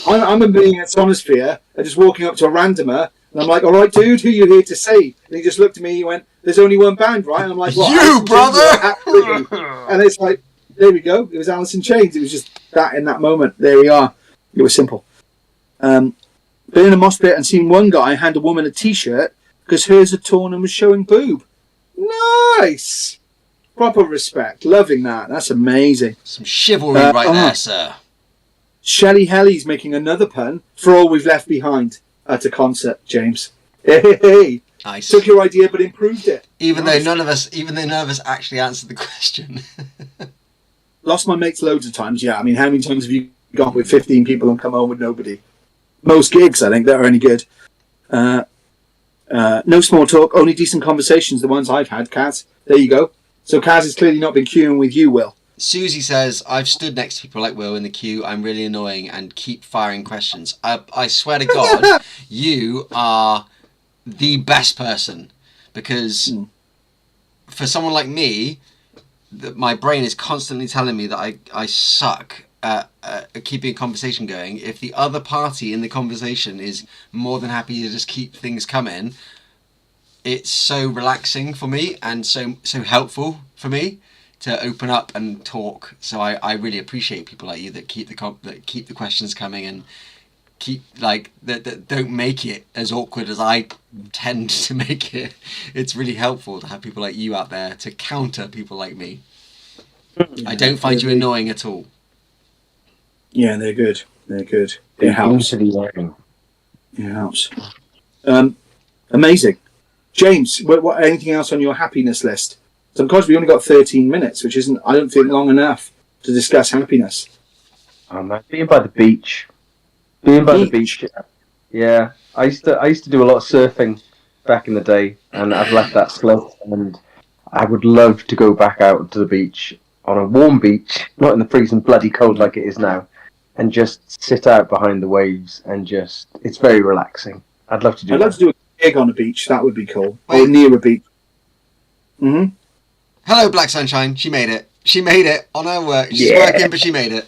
I'm a being at Sonosphere and just walking up to a randomer and I'm like, all right, dude, who are you here to see? And he just looked at me, he went, there's only one band, right? And I'm like, what? You, brother! Absolutely. And it's like, there we go. It was Alice in Chains. It was just that in that moment. There we are. It was simple. Been in a mosh pit and seen one guy hand a woman a t-shirt because hers had torn and was showing boob. Nice! Proper respect. Loving that. That's amazing. Some chivalry right there, sir. Shelley Helly's making another pun for all we've left behind at a concert, James. Hey, nice. Took your idea but improved it. Even though none of us actually answered the question. Lost my mates loads of times. Yeah, I mean, how many times have you gone with 15 people and come home with nobody? Most gigs, I think, that are any good. No small talk, only decent conversations. The ones I've had, Kaz. There you go. So Kaz has clearly not been queuing with you, Will. Susie says, I've stood next to people like Will in the queue. I'm really annoying and keep firing questions. I swear to God, you are the best person. Because for someone like me, my brain is constantly telling me that I suck at keeping a conversation going. If the other party in the conversation is more than happy to just keep things coming, it's so relaxing for me and so helpful for me to open up and talk. So I really appreciate people like you that keep the questions coming and keep that don't make it as awkward as I tend to make it. It's really helpful to have people like you out there to counter people like me. I don't find you annoying at all. Yeah, they're good. They're good. It helps. It helps. Amazing. James, what anything else on your happiness list? So of course we only got 13 minutes, which isn't, I don't think, long enough to discuss happiness. Being by the beach. The beach. Yeah, I used to do a lot of surfing back in the day, and I've left that slip. And I would love to go back out to the beach on a warm beach, not in the freezing bloody cold like it is now, and just sit out behind the waves and it's very relaxing. I'd love to do. I'd love to do a gig on a beach. That would be cool. Or near a beach. Mm-hmm. Hello, Black Sunshine. She made it. She made it on her work. She's working, but she made it.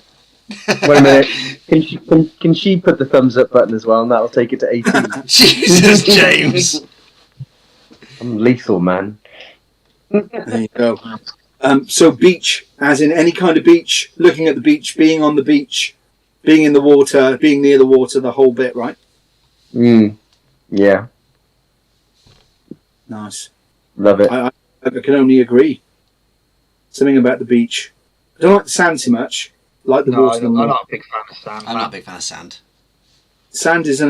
Wait a minute. Can she put the thumbs up button as well, and that'll take it to 18? Jesus, James. I'm lethal, man. There you go. So beach, as in any kind of beach, looking at the beach, being on the beach, being in the water, being near the water, the whole bit, right? Yeah. Nice. Love it. I can only agree. Something about the beach. I don't like the sand too much. I like the water. I'm not a big fan of sand. I'm not a big fan of sand. Sand is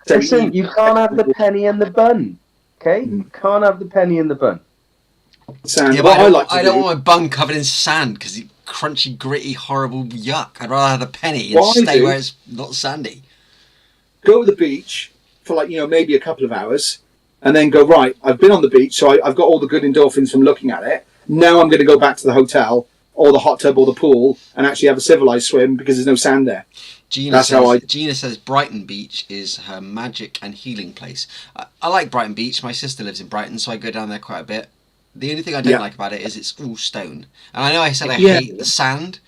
Listen, you can't have the penny in the bun. Okay? You can't have the penny in the bun. Sand. Yeah, but I don't want my bun covered in sand because it's crunchy, gritty, horrible yuck. I'd rather have the penny and stay where it's not sandy. Go to the beach for maybe a couple of hours and then go, right, I've been on the beach, so I've got all the good endorphins from looking at it. Now I'm going to go back to the hotel or the hot tub or the pool and actually have a civilized swim because there's no sand there. Gina says Brighton Beach is her magic and healing place. I like Brighton Beach. My sister lives in Brighton, so I go down there quite a bit. The only thing I don't like about it is it's all stone. And I know I said I hate the sand,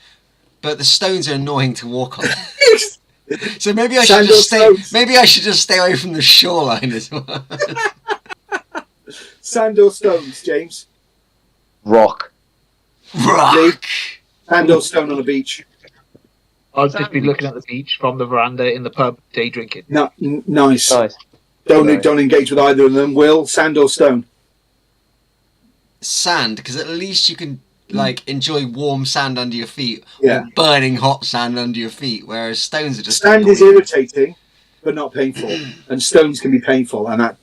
but the stones are annoying to walk on. So maybe I should just stay away from the shoreline as well. Sand or stones, James? Rock. Sand or stone on a beach? I'll just be looking at the beach from the veranda in the pub, day drinking. No, nice. Don't engage with either of them. Will, sand or stone? Sand, because at least you can enjoy warm sand under your feet or burning hot sand under your feet, whereas stones are just sand is irritating but not painful, and stones can be painful, and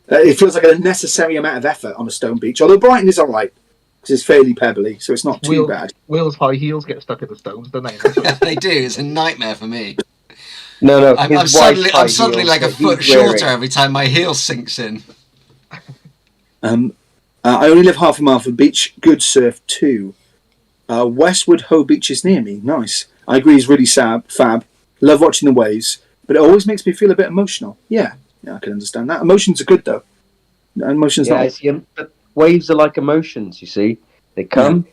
it feels like a necessary amount of effort on a stone beach, although Brighton is alright because it's fairly pebbly, so it's not too bad. Will's high heels get stuck in the stones, don't they? Yeah, they do. It's a nightmare for me. No, I'm suddenly like a foot shorter every time my heel sinks in. I only live half a mile from the beach. Good surf too. Westwood Hoe Beach is near me. Nice. I agree. It's really fab. Love watching the waves, but it always makes me feel a bit emotional. Yeah, I can understand that. Emotions are good though. Emotions not. But waves are like emotions. You see, they come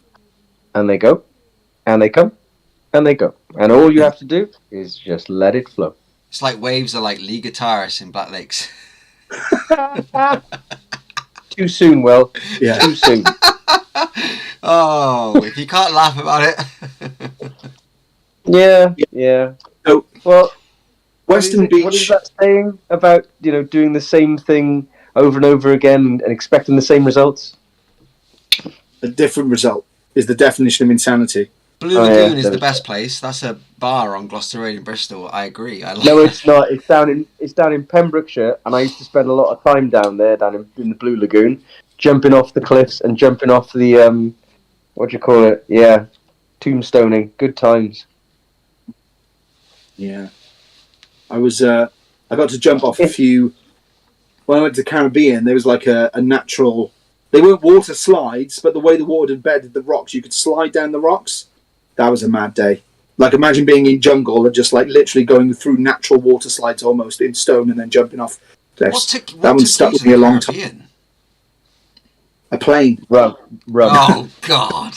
and they go, and they come and they go, and all you have to do is just let it flow. It's like waves are like lead guitarists in Black Lakes. Too soon, Will. Yeah. Too soon. Oh, if you can't laugh about it. Yeah. So, well, Western Beach. What is that saying about doing the same thing over and over again and expecting the same results? A different result is the definition of insanity. Blue Lagoon is the best place. That's a bar on Gloucester Road in Bristol. I agree. No, it's not. It's down in Pembrokeshire, and I used to spend a lot of time down there, in the Blue Lagoon, jumping off the cliffs and jumping off the what do you call it? Yeah, tombstoning. Good times. Yeah, I got to jump off a few. When I went to the Caribbean, there was like a natural. They weren't water slides, but the way the water had bedded the rocks, you could slide down the rocks. That was a mad day. Like, imagine being in jungle and just like literally going through natural water slides almost in stone and then jumping off. That one stuck with me a long time. A plane. Rum. Oh God.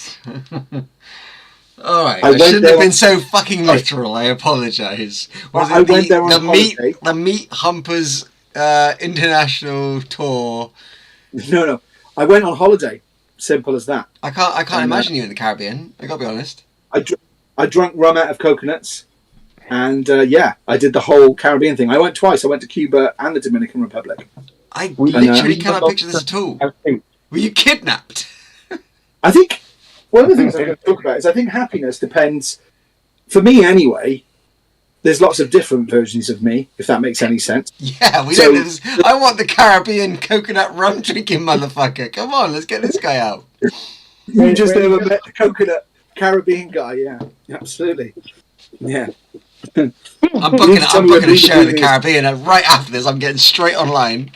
All right, I shouldn't have been so fucking literal. I apologise. I went there on holiday. The Meat Humpers International Tour. No. I went on holiday. Simple as that. I can't imagine you in the Caribbean. I gotta be honest. I drank rum out of coconuts, and I did the whole Caribbean thing. I went twice. I went to Cuba and the Dominican Republic. I literally cannot picture this at all. Were you kidnapped? I think one of the things I'm going to talk about is I think happiness depends, for me anyway, there's lots of different versions of me, if that makes any sense. Yeah, we don't. I want the Caribbean coconut rum drinking motherfucker. Come on, let's get this guy out. You just never met the coconut Caribbean guy, yeah. Absolutely. Yeah. I'm booking a show in the Caribbean, and right after this I'm getting straight online.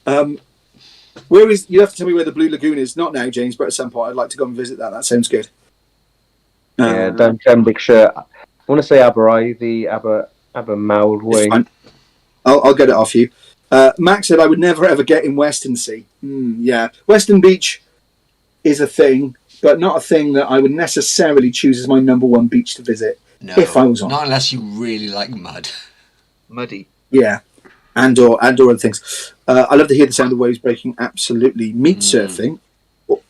You have to tell me where the Blue Lagoon is. Not now, James, but at some point I'd like to go and visit that. That sounds good. Yeah, down Pembrokeshire. I want to say Aberystwyth, Abermawlwyn. I'll get it off you. Max said I would never ever get in Western Sea. Yeah, Western Beach is a thing, but not a thing that I would necessarily choose as my number one beach to visit. No, if I was on. Not unless you really like mud. Muddy. Yeah, and/or other things. I love to hear the sound of waves breaking. Absolutely, meat surfing,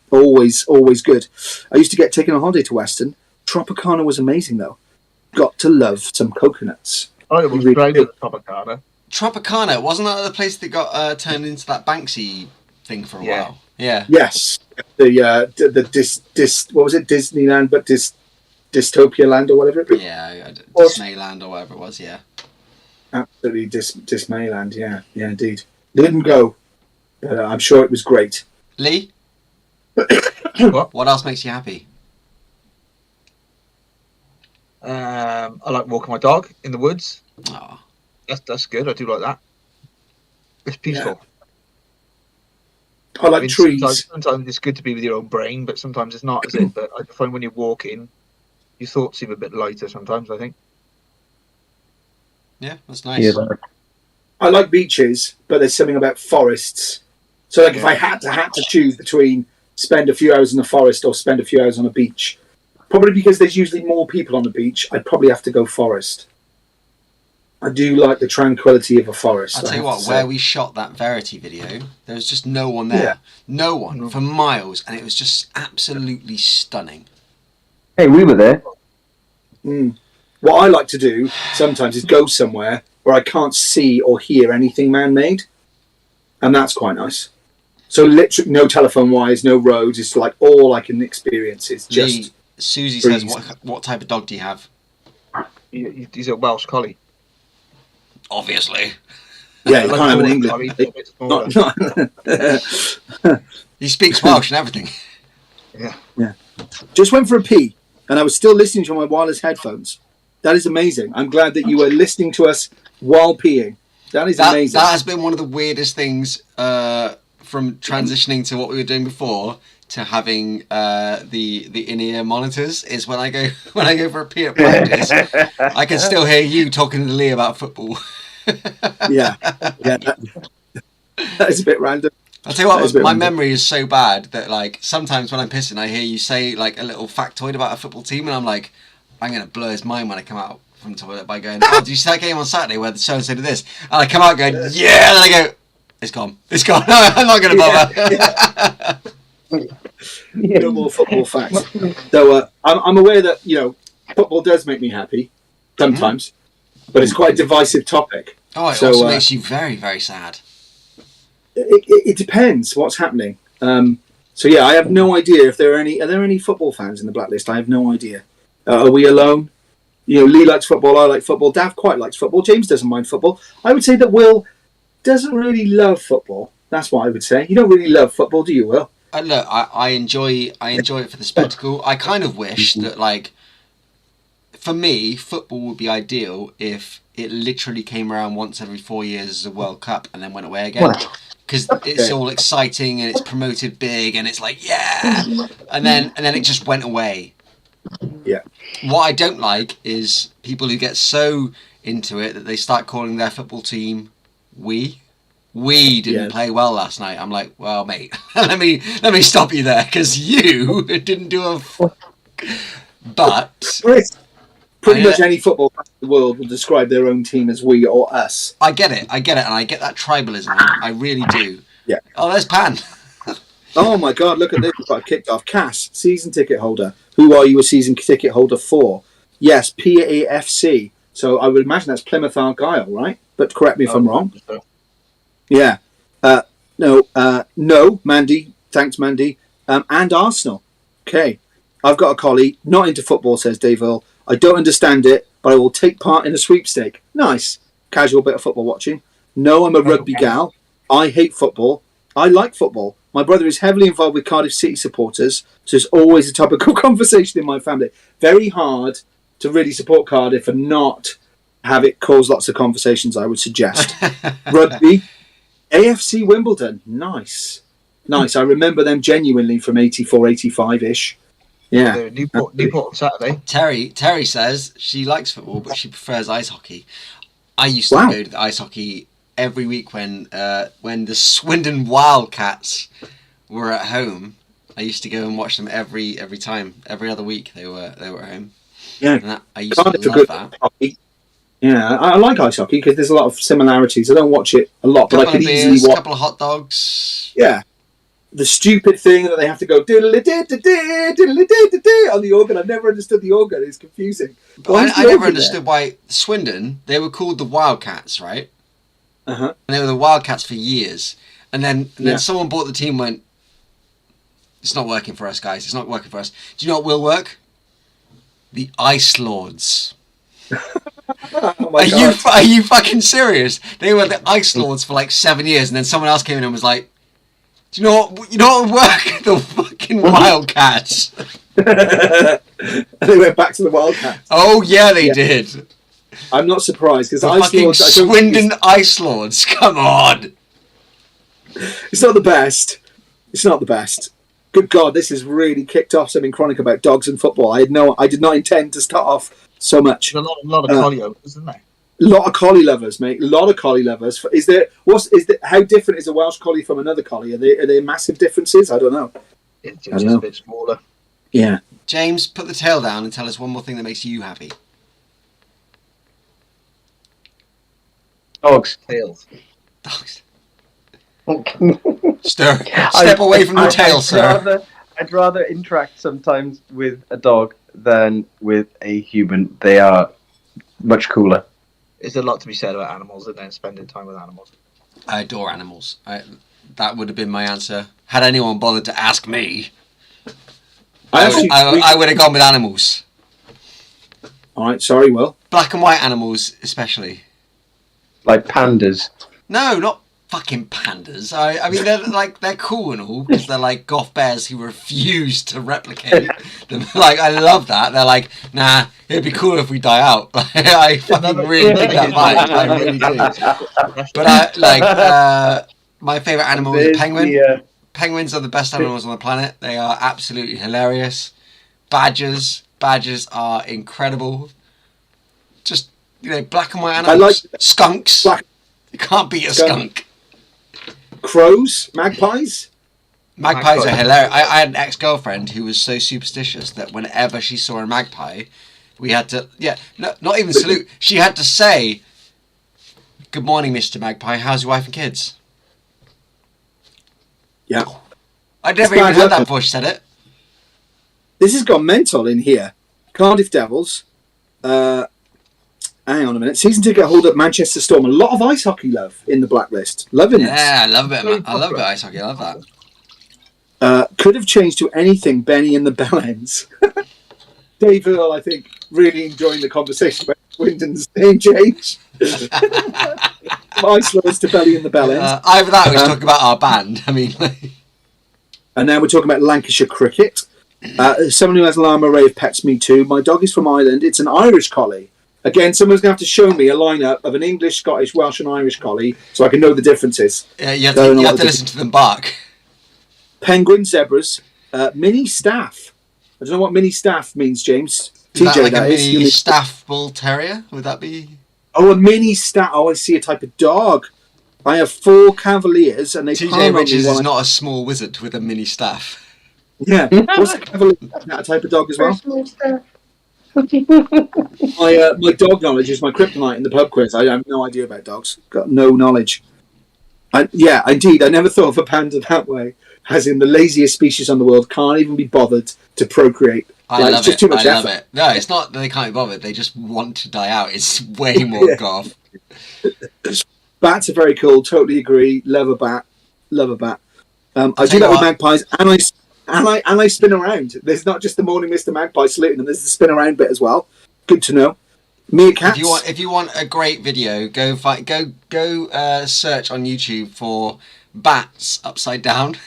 always good. I used to get taken on holiday to Western. Tropicana was amazing though. Got to love some coconuts. Oh, it was great at Tropicana. Tropicana, wasn't that the place that got turned into that Banksy thing for a while? Yeah. Yes. What was it? Disneyland, but Dystopia Land or whatever it was. Yeah, Disneyland or whatever it was. Yeah. Absolutely, Disneyland. Yeah, indeed. Didn't go, but I'm sure it was great. Lee, what else makes you happy? I like walking my dog in the woods. Oh. That's good. I do like that. It's peaceful. Yeah. I like trees. Sometimes it's good to be with your own brain, but sometimes it's not, is it? But I find when you're walking, your thoughts seem a bit lighter sometimes, I think. Yeah, that's nice. Yeah. I like beaches, but there's something about forests. So, like, if I had to choose between spend a few hours in the forest or spend a few hours on a beach, probably because there's usually more people on the beach, I'd probably have to go forest. I do like the tranquility of a forest. I'll tell you what, where we shot that Verity video, there was just no one there. Yeah. No one for miles, and it was just absolutely stunning. Hey, we were there. What I like to do sometimes is go somewhere where I can't see or hear anything man-made, and that's quite nice. So literally no telephone wires, no roads. It's like all I can experience is just... Susie says, what type of dog do you have? He's a Welsh Collie. Obviously. Yeah, you can't have an English. He speaks Welsh and everything. Yeah. Just went for a pee, and I was still listening to my wireless headphones. That is amazing. I'm glad that you were listening to us while peeing. That is amazing. That has been one of the weirdest things from transitioning to what we were doing before to having the in-ear monitors. Is when I go for a pee at practice, I can still hear you talking to Lee about football. Yeah, that is a bit random. I'll tell you what, my memory is so bad that like sometimes when I'm pissing, I hear you say like a little factoid about a football team, and I'm like, I'm gonna blow his mind when I come out from the toilet by going, "Oh, did you see that game on Saturday where the so and so did this?" And I come out going, "Yeah," and I go, "It's gone. No, I'm not gonna bother." No more football facts. So I'm aware that football does make me happy sometimes, but it's quite a divisive topic. Oh, it also makes you very, very sad. It depends what's happening. So yeah, I have no idea if there are any. Are there any football fans in the Blacklist? I have no idea. Are we alone? You know, Lee likes football. I like football. Dav quite likes football. James doesn't mind football. I would say that Will doesn't really love football. That's what I would say. You don't really love football, do you, Will? Look, I enjoy it for the spectacle. I kind of wish that, like, for me, football would be ideal if it literally came around once every 4 years as a World Cup and then went away again. Because it's all exciting and it's promoted big and it's like, yeah, and then it just went away. Yeah. What I don't like is people who get so into it that they start calling their football team "we." We didn't play well last night. I'm like, well, mate, let me stop you there because you didn't do a. But pretty much any football fan in the world will describe their own team as we or us. I get it, and I get that tribalism. I really do. Yeah. Oh, there's Pan. Oh my God! Look at this. We've got kicked off. Cass, season ticket holder. Who are you a season ticket holder for? Yes, PAFC. So I would imagine that's Plymouth Argyle, right? But correct me if I'm wrong. Yeah. No, Mandy. Thanks, Mandy. And Arsenal. Okay. I've got a collie, not into football, says Dave Earl. I don't understand it, but I will take part in a sweepstake. Nice. Casual bit of football watching. No, I'm a rugby gal. I hate football. I like football. My brother is heavily involved with Cardiff City supporters, so it's always a topic of conversation in my family. Very hard to really support Cardiff and not have it cause lots of conversations, I would suggest. Rugby. AFC Wimbledon. Nice. I remember them genuinely from 84, 85-ish. Yeah. Newport on Saturday. Terry says she likes football, but she prefers ice hockey. I used to go to the ice hockey every week when the Swindon Wildcats were at home. I used to go and watch them every other week they were at home. Yeah. I used to love that. Hockey. Yeah, I like ice hockey because there's a lot of similarities. I don't watch it a lot, but I could easily watch. A couple of hot dogs. Yeah. The stupid thing that they have to go diddle-a-dee-dee-dee, on the organ. I've never understood the organ. It's confusing. I never understood why Swindon, they were called the Wildcats, right? Uh-huh. And they were the Wildcats for years. And then someone bought the team and went, it's not working for us, guys. It's not working for us. Do you know what will work? The Ice Lords. Oh my God. Are you fucking serious? They were the Ice Lords for like 7 years, and then someone else came in and was like, "Do you know what would work? The fucking Wildcats." And they went back to the Wildcats. Oh yeah, they did. I'm not surprised because Ice Lords. Swindon Ice Lords. Come on. It's not the best. Good God, this has really kicked off something chronic about dogs and football. I did not intend to start off so much. There's a lot of collie owners, isn't there? A lot of collie lovers, mate. A lot of collie lovers. How different is a Welsh collie from another collie? Are there massive differences? I don't know. It's just a bit smaller. Yeah. James, put the tail down and tell us one more thing that makes you happy. Dogs. Tails. Dogs. Step away from the tail, sir. I'd rather interact sometimes with a dog than with a human. They are much cooler. There's a lot to be said about animals and then spending time with animals. I adore animals. That would have been my answer. Had anyone bothered to ask me, I would have gone with animals. All right, sorry, Will. Black and white animals, especially. Like pandas. No, not fucking pandas. I mean, they're cool and all because they're like goth bears who refuse to replicate them. Like, I love that. They're like, nah, it'd be cool if we die out. I fucking really dig that vibe. I really do. But my favourite animal is a penguin. Penguins are the best animals on the planet. They are absolutely hilarious. Badgers are incredible. Just, black and white animals. I like skunks. You can't beat a skunk. Crows, magpies. Magpies are hilarious. I had an ex-girlfriend who was so superstitious that whenever she saw a magpie, we had to, not even salute. She had to say, "Good morning, Mr. Magpie. How's your wife and kids?" Yeah. I'd never even heard that before she said it. This has gone mental in here. Cardiff Devils. Hang on a minute. Season ticket holder at Manchester Storm. A lot of ice hockey love in the Blacklist. Loving it. Yeah, I love a bit of ice hockey. I love that. Could have changed to anything, Benny and the Bellends. Dave Earl, I think, really enjoying the conversation about Swindon's name change. Icelanders to Belly and the Bellends. Either that or he's talking about our band. I mean, and now we're talking about Lancashire cricket. Someone who has an array of pets, me too. My dog is from Ireland. It's an Irish collie. Again, someone's going to have to show me a lineup of an English, Scottish, Welsh and Irish collie so I can know the differences. Yeah, you have to listen to them bark. Penguin, zebras, mini staff. I don't know what mini staff means, James. Is TJ, that like a mini staff bull terrier? Would that be? Oh, a mini staff. Oh, I see, a type of dog. I have 4 Cavaliers and they TJ Richards is not a small wizard with a mini staff. Yeah. What's a Cavalier? Is that a type of dog as well? My dog knowledge is my kryptonite in the pub quiz. I have no idea about dogs. Got no knowledge. Yeah, indeed. I never thought of a panda that way. As in the laziest species on the world can't even be bothered to procreate. I love it. I love it. No, it's not that they can't be bothered. They just want to die out. It's way more goth. Bats are very cool. Totally agree. Love a bat. Love a bat. I do that with magpies, and I spin around. There's not just the morning Mr. Magpie saluting them. There's the spin around bit as well. Good to know. Meerkats. If you want a great video, go search on YouTube for bats upside down.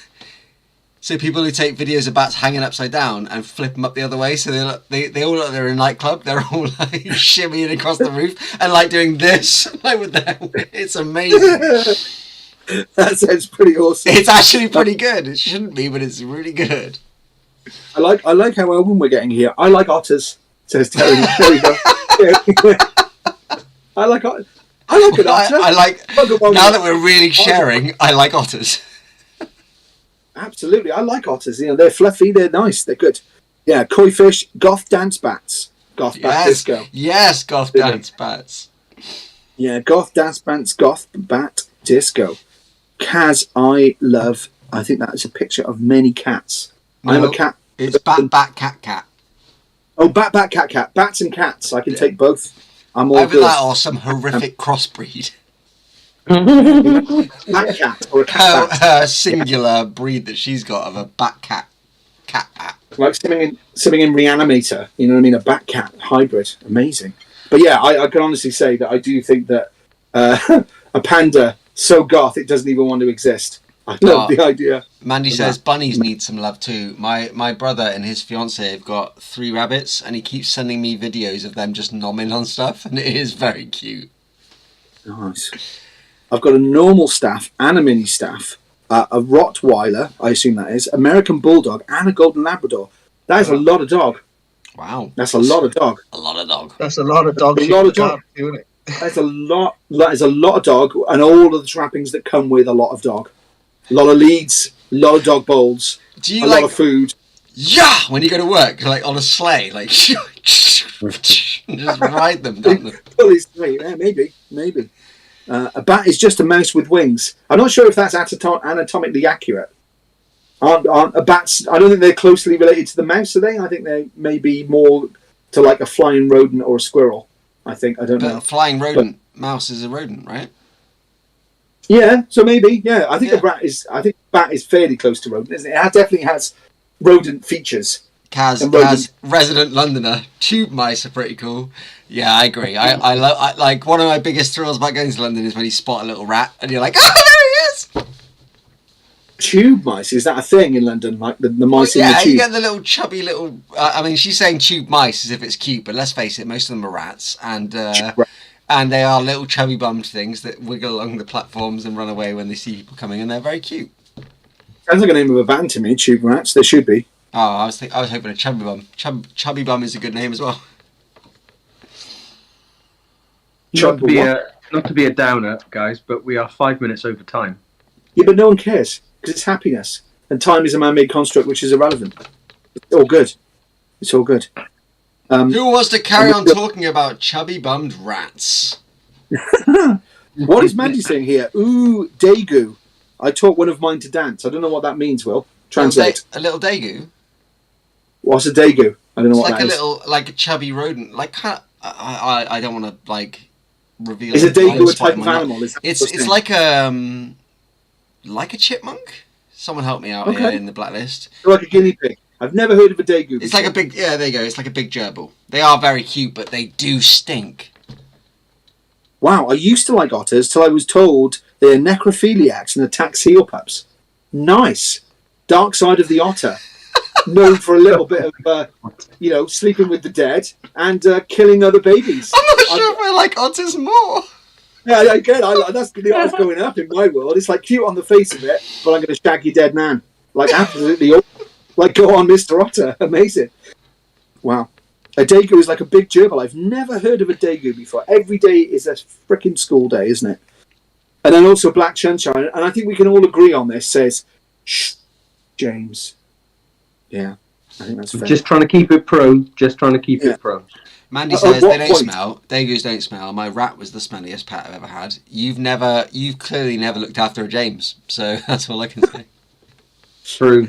So people who take videos of bats hanging upside down and flip them up the other way, so they all look like they're in a nightclub. They're all like shimmying across the roof and like doing this. Like with their, it's amazing. That sounds pretty awesome. It's actually pretty good. It shouldn't be, but it's really good. I like how open we're getting here. I like otters, says Terry. There you go. I like an otter. I like now that we're really sharing. I like otters. Absolutely, I like otters. You know, they're fluffy, they're nice, they're good. Yeah, koi fish, goth dance bats, goth bat disco. Yes, goth dance bats. Yeah, goth dance bats, goth bat disco. Kaz, I think that is a picture of many cats. No, I'm a cat. It's bat cat. Oh, bat cat. Bats and cats. I can take both. I'm all Either good. that or some horrific crossbreed. Bat cat or a cat bat. Her singular breed that she's got of a bat cat bat. Like something in Reanimator, you know what I mean? A bat cat hybrid. Amazing. But yeah, I can honestly say that I do think that a panda so goth it doesn't even want to exist. I love the idea. Mandy says bunnies need some love too. My brother and his fiance have got 3 rabbits and he keeps sending me videos of them just nomming on stuff and it is very cute. Nice. I've got a normal staff and a mini staff, a Rottweiler, I assume that is, American Bulldog, and a Golden Labrador. That is a lot of dog. Wow. That's a lot of dog. A lot of dog. That's a lot of dog. A lot of dog. That is a lot of dog, and all of the trappings that come with a lot of dog. A lot of leads, a lot of dog bowls, lot of food. Yeah! When you go to work, like on a sleigh, like just ride them down the... Yeah, maybe. A bat is just a mouse with wings. I'm not sure if that's anatomically accurate. Aren't bats? I don't think they're closely related to the mouse, are they? I think they may be more to like a flying rodent or a squirrel. I don't know. A flying rodent, mouse is a rodent, right? Yeah, so maybe. Yeah, I think bat is fairly close to rodent, isn't it? It definitely has rodent features. Kaz, resident Londoner, tube mice are pretty cool. Yeah, I agree. I like one of my biggest thrills about going to London is when you spot a little rat and you're like, oh, there he is. Tube mice, is that a thing in London? Like the mice in the tube? Yeah, you get the little chubby little. I mean, she's saying tube mice as if it's cute, but let's face it, most of them are rats, and they are little chubby bummed things that wiggle along the platforms and run away when they see people coming, and they're very cute. Sounds like a name of a band to me. Tube rats. They should be. Oh, I was hoping a chubby bum. Chubby bum is a good name as well. Not to be a downer, guys, but we are 5 minutes over time. Yeah, but no one cares because it's happiness, and time is a man-made construct which is irrelevant. It's all good. It's all good. Who wants to carry on talking about chubby bummed rats? What is Mandy saying here? Ooh, Degu. I taught one of mine to dance. I don't know what that means, Will. Translate. A little Degu? What's a Degu? I don't know what that is. It's like a chubby rodent. Like, I don't want to, like, reveal... Is a Degu a type of animal? It's like a chipmunk? Someone help me out here in the Blacklist. They're like a guinea pig. I've never heard of a Degu. It's like a big... Yeah, there you go. It's like a big gerbil. They are very cute, but they do stink. Wow, I used to like otters till I was told they're necrophiliacs and attack seal pups. Nice. Dark side of the otter. Known for a little bit of, sleeping with the dead and killing other babies. I'm not sure if I like otters more. Yeah, again, that's the odds going up in my world. It's like cute on the face of it, but I'm going to shag your dead man. Like, absolutely. Like, go on, Mr. Otter. Amazing. Wow. A Degu is like a big gerbil. I've never heard of a Degu before. Every day is a freaking school day, isn't it? And then also Black Sunshine, and I think we can all agree on this, says, shh, James. Yeah, I think that's fair. Just trying to keep it pro. Just trying to keep it pro. Mandy says they don't smell. Degus don't smell. My rat was the smelliest pet I've ever had. You've clearly never looked after a James, so that's all I can say. True.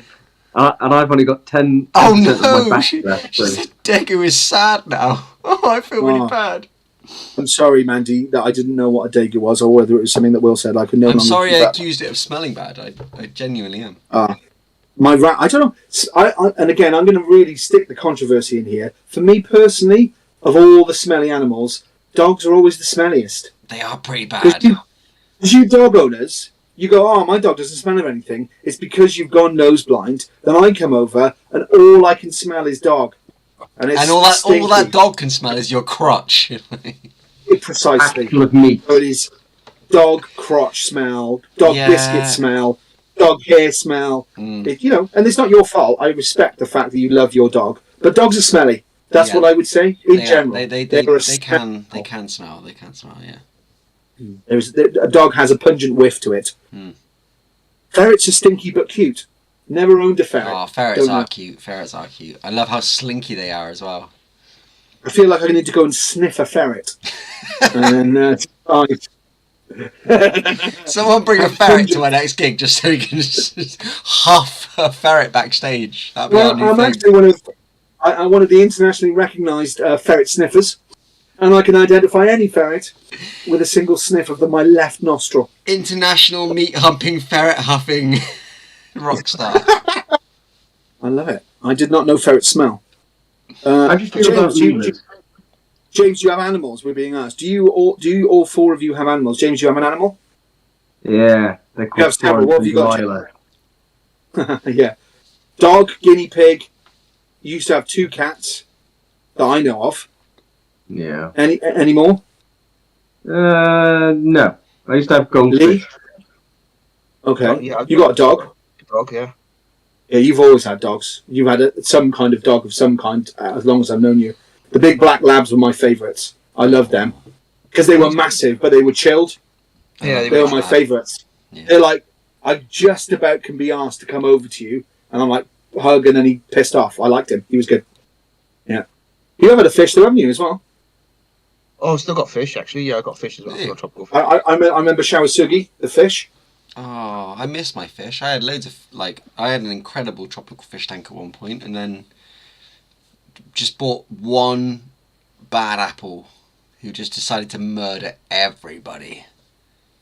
And I've only got 10 Oh of my no! back left. She said Degu is sad now. Oh, I feel really bad. I'm sorry, Mandy, that I didn't know what a Degu was, or whether it was something that Will said. I could no longer. I'm sorry I accused it of smelling bad. I genuinely am. My rat, I don't know. And again, I'm going to really stick the controversy in here. For me personally, of all the smelly animals, dogs are always the smelliest. They are pretty bad. Because you dog owners, you go, oh, my dog doesn't smell of anything. It's because you've gone nose blind. Then I come over and all I can smell is dog. And all that dog can smell is your crotch. Precisely. With meat. So it is dog crotch smell, dog biscuit smell, dog hair smell. And it's not your fault. I respect the fact that you love your dog. But dogs are smelly. That's what I would say in general. They can smell. They can smell. Yeah. A dog has a pungent whiff to it. Ferrets are stinky but cute. Never owned a ferret. Oh, ferrets are cute. Ferrets are cute. I love how slinky they are as well. I feel like I need to go and sniff a ferret. And then someone bring a ferret to my next gig just so we can just huff a ferret backstage. That'd be our new thing. Actually one of the internationally recognised ferret sniffers. And I can identify any ferret with a single sniff of my left nostril. International meat humping, ferret huffing rock star. I love it. I did not know ferrets smell. James, do you have animals? We're being asked. Do you all four of you have animals? James, do you have an animal? Yeah, they're called what have you got? Yeah, dog, guinea pig. You used to have 2 cats that I know of. Yeah. Any more? No. I used to have goldfish. Okay. You got a dog? Dog, yeah. Yeah, you've always had dogs. You've had some kind of dog of some kind as long as I've known you. The big black labs were my favourites. I loved them because they were massive, but they were chilled. Yeah, they were my favourites. Yeah. They're like, I just about can be asked to come over to you, and I'm like, hug, and then he pissed off. I liked him. He was good. Yeah. You have had a fish though, haven't you, as well? Oh, I've still got fish, actually. Yeah, I got fish as well. Yeah. I remember Shawasugi, the fish. Oh, I miss my fish. I had loads of, I had an incredible tropical fish tank at one point, and then just bought one bad apple who just decided to murder everybody.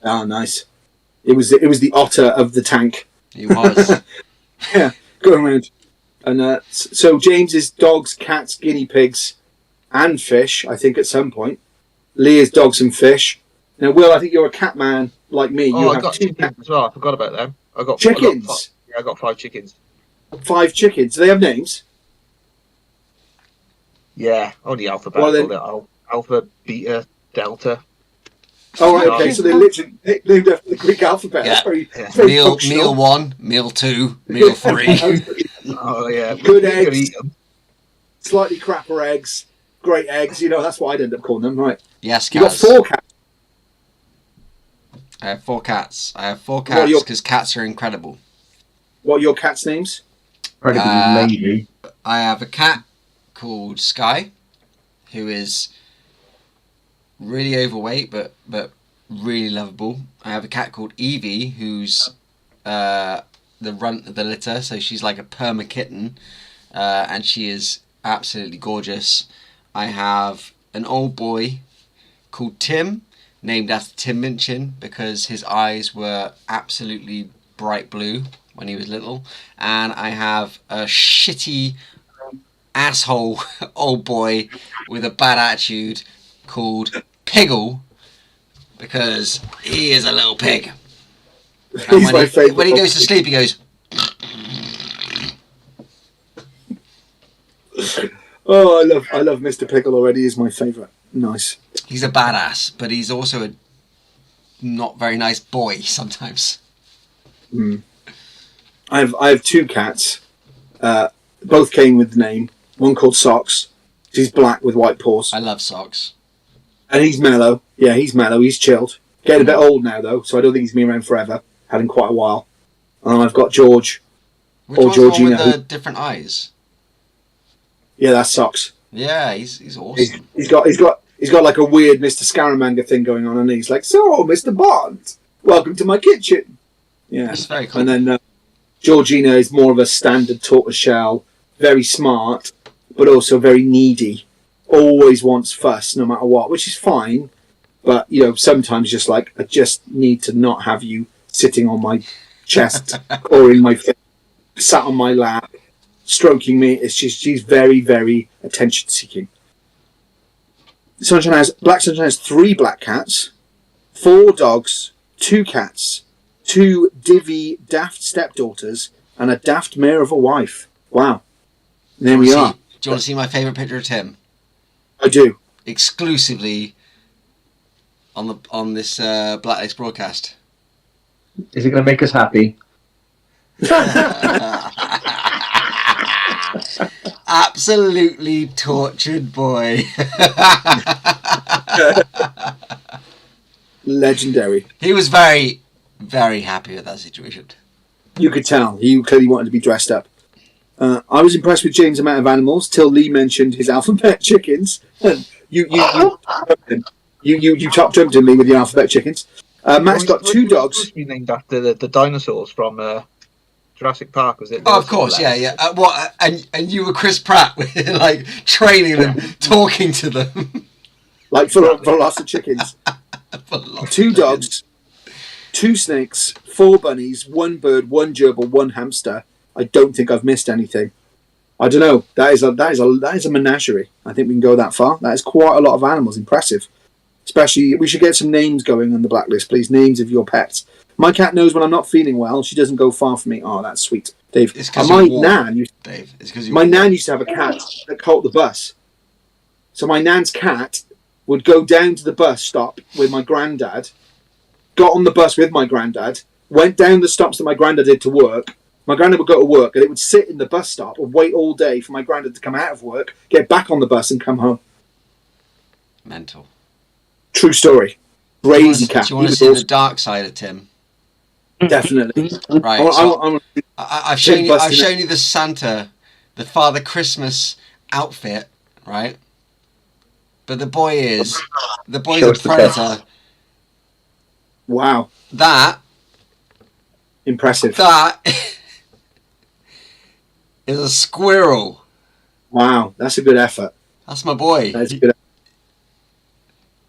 Oh, nice. It was the otter of the tank. He was. Yeah, going around. And so James's dogs, cats, guinea pigs, and fish, I think, at some point. Leah's dogs and fish. Now, Will, I think you're a cat man like me. Oh, I got 2 chickens as well. I forgot about them. I got chickens. I got 5 chickens. 5 chickens. Do they have names? Yeah, only alphabet. Alpha, Beta, Delta. Oh, right, okay. So they literally named after the Greek alphabet. Yeah. That's very meal 1, meal 2, meal 3. Oh, yeah. Good eggs. Slightly crapper eggs. Great eggs. That's what I'd end up calling them, right? Yes, you got 4 cats. I have 4 cats. I have 4 cats because cats are incredible. What are your cats' names? Lady. I have a cat called Sky, who is really overweight but really lovable. I have a cat called Evie, who's the runt of the litter, so she's like a perma kitten, and she is absolutely gorgeous. I have an old boy called Tim, named after Tim Minchin, because his eyes were absolutely bright blue when he was little, and I have a shitty asshole old boy with a bad attitude called Piggle, because he is a little pig. And when he goes to sleep, he goes. Oh, I love Mr. Pickle already. He's my favourite. Nice. He's a badass, but he's also a not very nice boy sometimes. I have 2 cats. Both came with the name. One called Socks. He's black with white paws. I love Socks. And he's mellow. Yeah, he's mellow. He's chilled. Getting a bit old now, though, so I don't think he's been around forever. Had him quite a while. And I've got George. Which one's Georgina, the one with the different eyes? Yeah, that's Socks. Yeah, he's awesome. He's got like a weird Mr. Scaramanga thing going on, and he's like, "So, Mr. Bond, welcome to my kitchen." Yeah, that's very cool. And then Georgina is more of a standard tortoiseshell, very smart, but also very needy. Always wants fuss, no matter what, which is fine. But sometimes just like, I just need to not have you sitting on my chest or in my face, sat on my lap, stroking me. It's just, she's very, very attention seeking. Black Sunshine has 3 black cats, 4 dogs, 2 cats, 2 divvy daft stepdaughters, and a daft mare of a wife. Wow. There we are. Do you want to see my favourite picture of Tim? I do. Exclusively on this Blacklist broadcast. Is it going to make us happy? Absolutely tortured boy. Legendary. He was very, very happy with that situation. You could tell. He clearly wanted to be dressed up. I was impressed with James' amount of animals till Lee mentioned his alphabet chickens. You top jumped him, Lee, with your alphabet chickens. Matt's got 2 dogs. You named after the dinosaurs from Jurassic Park, was it? Oh, of course, yeah. And you were Chris Pratt, like training them, talking to them, like for lots of chickens. 2 dogs, 2 snakes, 4 bunnies, 1 bird, 1 gerbil, 1 hamster. I don't think I've missed anything. I don't know. That is a menagerie. I think we can go that far. That is quite a lot of animals. Impressive. Especially, we should get some names going on the Blacklist, please. Names of your pets. My cat knows when I'm not feeling well. She doesn't go far from me. Oh, that's sweet, Dave. My nan used to have a cat that caught the bus. So my nan's cat would go down to the bus stop with my granddad, got on the bus with my granddad, went down the stops that my granddad did to work. My granddad would go to work, and it would sit in the bus stop and wait all day for my granddad to come out of work, get back on the bus, and come home. Mental. True story. Crazy cat. Do you want to see the dark side of Tim? Definitely. Right. I've shown you the Santa, the Father Christmas outfit, right? But the boy is a predator. Wow. That. Impressive. That is a squirrel. Wow, that's a good effort. That's my boy. That's good.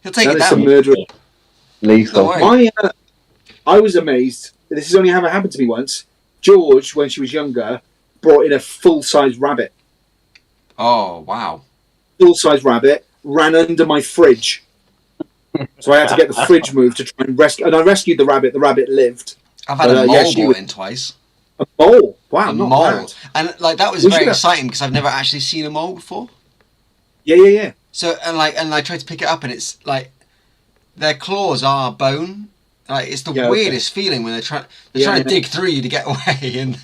He'll take it down. Some murder. Lethal. I was amazed. This has only ever happened to me once. George, when she was younger, brought in a full-size rabbit. Oh, wow. Full-size rabbit, ran under my fridge. So I had to get the fridge moved to try and rescue. And I rescued the rabbit. The rabbit lived. I've had a mole brought in twice. A mole? Wow, not bad. And that was very exciting because I've never actually seen a mole before. Yeah. So and I tried to pick it up, and it's like their claws are bone. Like it's the weirdest feeling when they're trying to dig through you to get away, and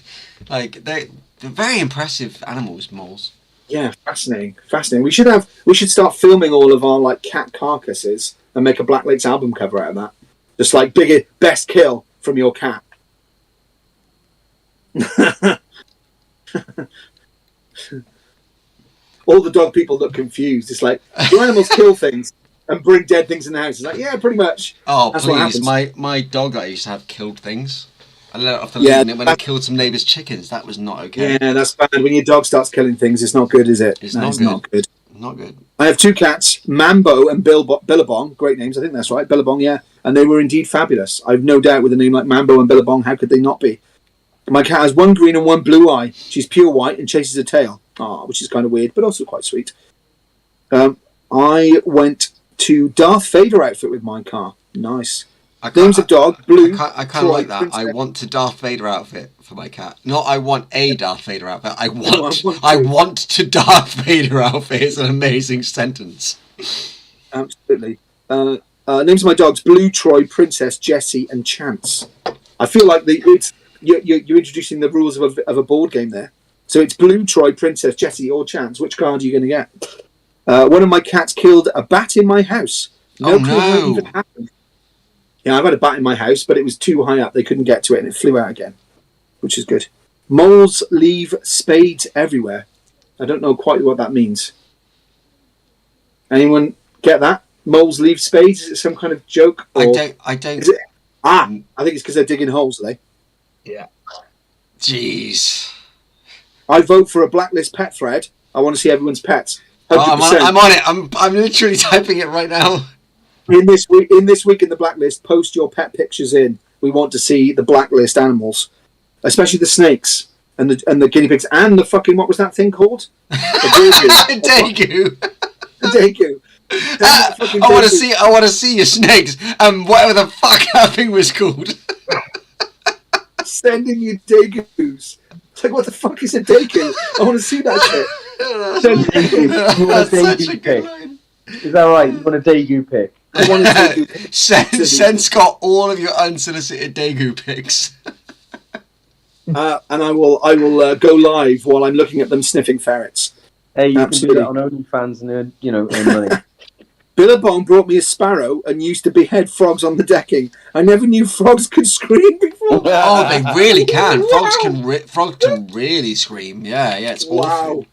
like they're very impressive animals, moles. Yeah, fascinating. We should start filming all of our like cat carcasses and make a Blacklist album cover out of that. Just like best kill from your cat. All the dog people look confused. It's like, do animals kill things and bring dead things in the house? It's like, yeah, pretty much. Oh, that's please. My dog that I used to have killed things. I let it off the lead when it killed some neighbours' chickens. That was not okay. Yeah, that's bad. When your dog starts killing things, it's not good, is it? It's not good. Not good. I have 2 cats, Mambo and Billabong. Great names, I think that's right. Billabong, yeah. And they were indeed fabulous. I've no doubt with a name like Mambo and Billabong, how could they not be? My cat has one green and one blue eye. She's pure white and chases a tail. Which is kind of weird, but also quite sweet. I went to Darth Vader outfit with my car. Nice. Names of dog, Blue. I kind of like that. Princess. I want to Darth Vader outfit for my cat. Not I want a Darth Vader outfit. I want to Darth Vader outfit. It's an amazing sentence. Absolutely. Names of my dogs, Blue, Troy, Princess, Jessie, and Chance. I feel like you're introducing the rules of a board game there. So it's Blue, Troy, Princess, Jessie, or Chance. Which card are you going to get? One of my cats killed a bat in my house. No clue how it even happened. Yeah, I've had a bat in my house, but it was too high up. They couldn't get to it, and it flew out again, which is good. Moles leave spades everywhere. I don't know quite what that means. Anyone get that? Moles leave spades? Is it some kind of joke? Or I don't. Is it? I think it's because they're digging holes, are they? Yeah. Jeez. I vote for a Blacklist pet thread. I want to see everyone's pets. 100%. I'm on it. I'm literally typing it right now. In this week in the Blacklist, post your pet pictures in. We want to see the Blacklist animals, especially the snakes and the guinea pigs and the fucking, what was that thing called? Degu. Degu. I want to see your snakes and whatever the fuck that thing was called. Sending you Degus. It's like, what the fuck is a Degu? I want to see that shit. That's such a good line. Is that right? You want a Degu pic? I want a Degu pic. Send Scott all of your unsolicited Degu pics. And I will go live while I'm looking at them sniffing ferrets. Hey, you Absolutely. Can do that on OnlyFans and earn money. Billabong brought me a sparrow and used to behead frogs on the decking. I never knew frogs could scream before. Oh, they really can. Wow. Frogs can really scream. Yeah, it's awful. Wow.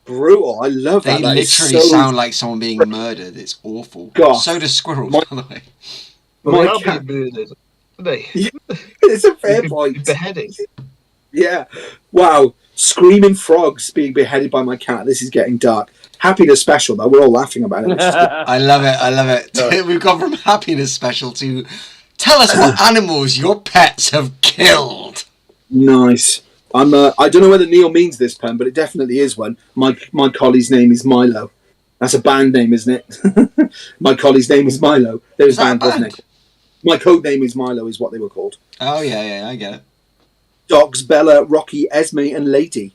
Brutal. I love that. They literally sound like someone being murdered. It's awful. God. So do squirrels, by the way. They are being murdered. They. It's a fair point. Beheading. Yeah. Wow. Screaming frogs being beheaded by my cat. This is getting dark. Happiness special, though. We're all laughing about it. I love it. We've gone from happiness special to tell us what animals your pets have killed. Nice. I don't know whether Neil means this pun, but it definitely is one. My collie's name is Milo. That's a band name, isn't it? My collie's name is Milo. There's band, wasn't it? My code name is Milo, is what they were called. Oh yeah, I get it. Dogs Bella, Rocky, Esme, and Lady.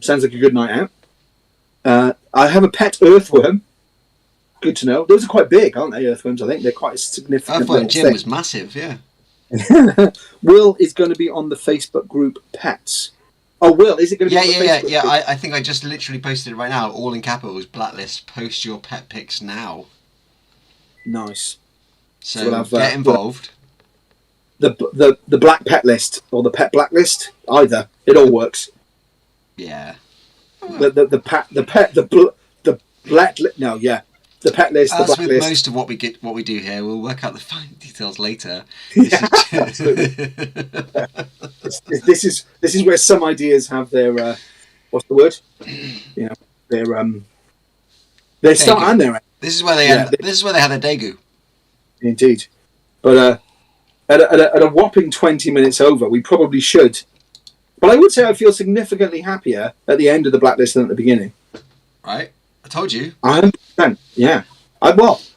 Sounds like a good night out. I have a pet earthworm. Good to know. Those are quite big, aren't they, earthworms? I think they're quite a significant. I thought Jim was massive, yeah. Will is going to be on the Facebook group Pets. Oh, Will, is it going to be on the Facebook group? Yeah. I think I just literally posted it right now, all in capitals, Blacklist, post your pet pics now. Nice. So we'll have, get involved. The black pet list, or the pet blacklist, either. It all works. Yeah. The pet list. As the with list. most of what we do here, we'll work out the fine details later. This is where some ideas have their what's the word? Their start and their end. This is where they end. This is where they have their Degu. Indeed, but at a whopping 20 minutes over, we probably should. But I would say I feel significantly happier at the end of the Blacklist than at the beginning. Right, I told you. 100%. Yeah. I was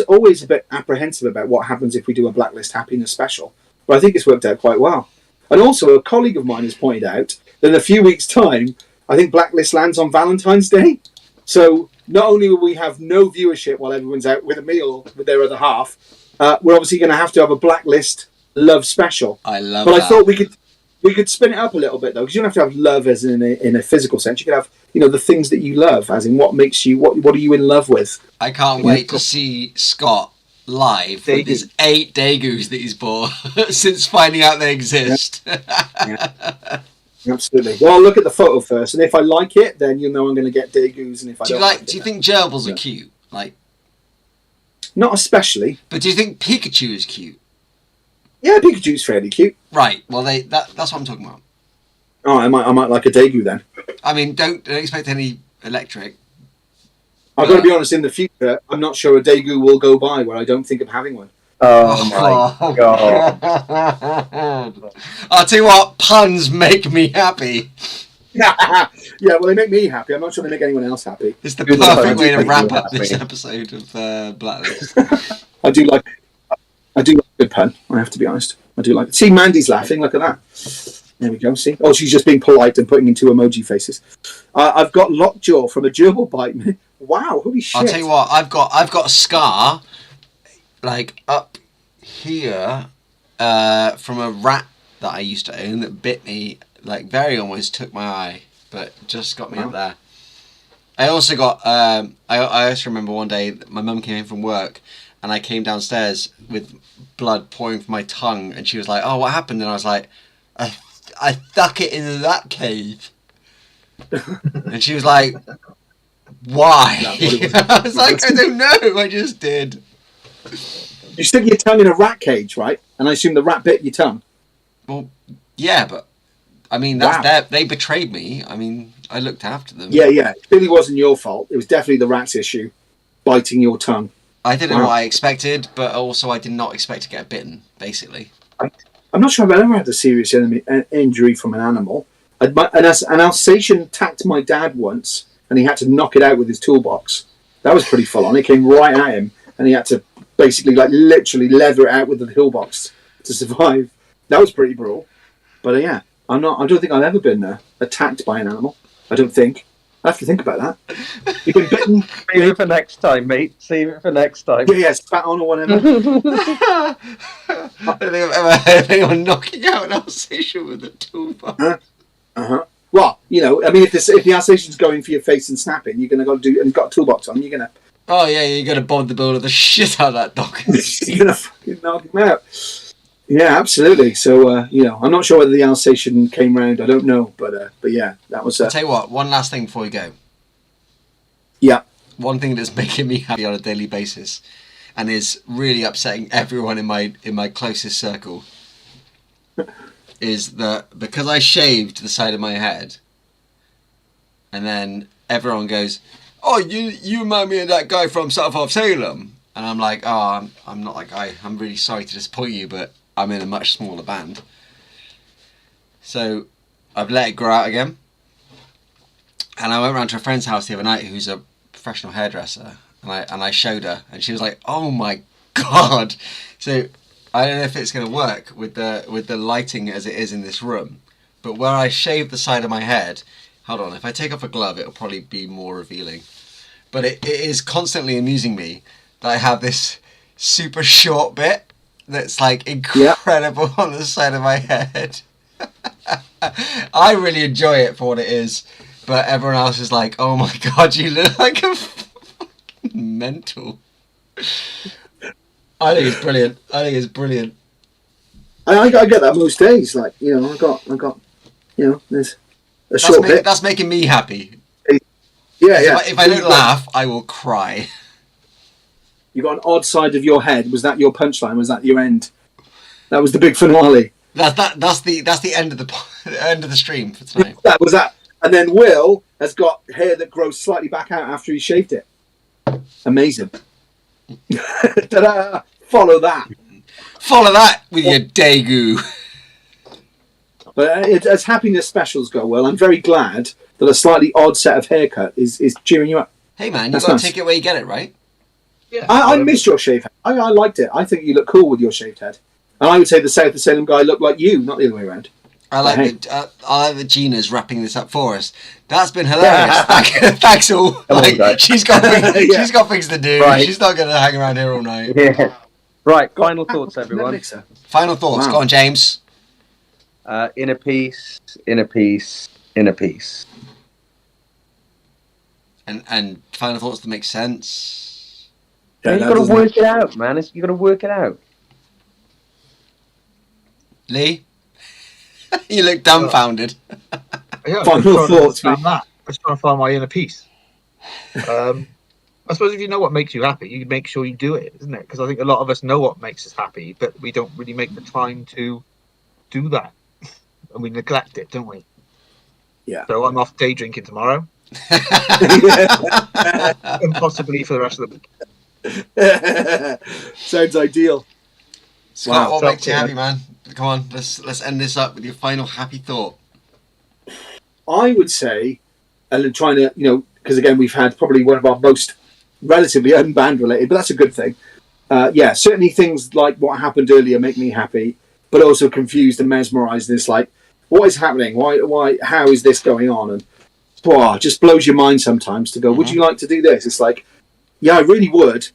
always a bit apprehensive about what happens if we do a Blacklist happiness special, but I think it's worked out quite well. And also, a colleague of mine has pointed out that in a few weeks' time, I think Blacklist lands on Valentine's Day. So not only will we have no viewership while everyone's out with a meal with their other half, we're obviously going to have a Blacklist love special. I love that. But I thought we could spin it up a little bit, though, because you don't have to have love as in a physical sense. You could have, the things that you love, as in what makes you, what are you in love with? I can't wait to see Scott live with his 8 Degus that he's bought since finding out they exist. Yeah. Absolutely. Well, I'll look at the photo first, and if I like it, then you'll know I'm going to get Degus, and if I don't like it, do you think gerbils are cute? Not especially. But do you think Pikachu is cute? Yeah, Pikachu's fairly cute. Right. Well, that's what I'm talking about. Oh, I might like a Degu then. I mean, don't expect any electric. I've got to be honest. In the future, I'm not sure a Degu will go by where I don't think of having one. Oh my god. I'll tell you what, puns make me happy. Yeah, well, they make me happy. I'm not sure they make anyone else happy. It's the perfect way to wrap up this episode of Blacklist. I do like a good pun, I have to be honest. I do like it. See, Mandy's laughing. Look at that. There we go. See? Oh, she's just being polite and putting in 2 emoji faces. I've got lockjaw from a gerbil bite. Wow, holy shit. I'll tell you what, I've got a scar, like, up here, from a rat that I used to own that bit me, like, very almost took my eye, but just got me up there. I also got, I also remember one day my mum came in from work and I came downstairs with blood pouring from my tongue and she was like, "Oh, what happened?" And I was like, I stuck it in the rat cage. And she was like, "Why?" I was like, "I don't know, I just did." You stick your tongue in a rat cage, right? And I assume the rat bit your tongue. Well, yeah, but I mean, that's they betrayed me. I mean, I looked after them. Yeah. It really wasn't your fault. It was definitely the rat's issue, biting your tongue. I didn't know what I expected, but also I did not expect to get bitten, basically. I'm not sure I've ever had a serious injury from an animal. An Alsatian attacked my dad once, and he had to knock it out with his toolbox. That was pretty full on. It came right at him, and he had to basically, like, literally leather it out with the toolbox to survive. That was pretty brutal. But yeah, I don't think I've ever been attacked by an animal. I don't think. I have to think about that. You've been bitten. Save it for next time, mate. Save it for next time. Yeah, spat on or whatever. I don't think I've ever heard anyone knocking out an Alsatian with a toolbox. Well, you know, I mean, if the Alsatian's going for your face and snapping, you're gonna and got a toolbox on, you're gonna. Oh yeah, you're gonna bond the builder the shit out of that dog. You're gonna fucking knock him out. Yeah, absolutely. So, you know, I'm not sure whether the Alsatian came round. I don't know, but yeah, that was. I'll tell you what. One last thing before we go. Yeah. One thing that's making me happy on a daily basis, and is really upsetting everyone in my closest circle, is that because I shaved the side of my head, and then everyone goes, "Oh, you remind me of that guy from South of Salem," and I'm like, "Oh, I'm not that guy. I'm really sorry to disappoint you, but I'm in a much smaller band." So I've let it grow out again. And I went round to a friend's house the other night who's a professional hairdresser, and I showed her, and she was like, "Oh my god!" So I don't know if it's going to work with the lighting as it is in this room, but where I shaved the side of my head, hold on, if I take off a glove, it'll probably be more revealing. But it is constantly amusing me that I have this super short bit that's like incredible on the side of my head. I really enjoy it for what it is, but everyone else is like, "Oh my god, you look like a fucking mental." I think it's brilliant. I get that most days. Like, you know, I got, you know, there's a short bit. That's making me happy. Yeah. If I don't laugh, I will cry. You got an odd side of your head. Was that your punchline? Was that your end? That was the big finale. That's the end of the stream for tonight. That was that. And then Will has got hair that grows slightly back out after he shaved it. Amazing. Ta-da! Follow that. Follow that with your Degu. But as happiness specials go, Will, I'm very glad that a slightly odd set of haircut is cheering you up. Hey man, you got to take it where you get it, right? Yeah. I missed your shaved head. I liked it. I think you look cool with your shaved head. And I would say the South of Salem guy looked like you, not the other way around. I like the Gina's wrapping this up for us. That's been hilarious. Thanks all. Like, she's got things to do. Right. She's not going to hang around here all night. Yeah. Right. Final thoughts, everyone. Final thoughts. Wow. Go on, James. Inner peace. Inner peace. Inner peace. And final thoughts that make sense. Yeah, you got to work it out, man. You got to work it out. Lee, you look dumbfounded. Yeah, final thoughts, man. I'm just trying to find my inner peace. I suppose if you know what makes you happy, you make sure you do it, isn't it? Because I think a lot of us know what makes us happy, but we don't really make the time to do that, and we neglect it, don't we? Yeah. So I'm off day drinking tomorrow, and possibly for the rest of the week. Sounds ideal. Scott, what makes you happy, man? Come on, let's end this up with your final happy thought. I would say, and trying to, because again, we've had probably one of our most relatively unband related, but that's a good thing. Certainly things like what happened earlier make me happy, but also confused and mesmerised. It's like, what is happening? Why? How is this going on? And it just blows your mind sometimes to go, would you like to do this? It's like, yeah, I really would,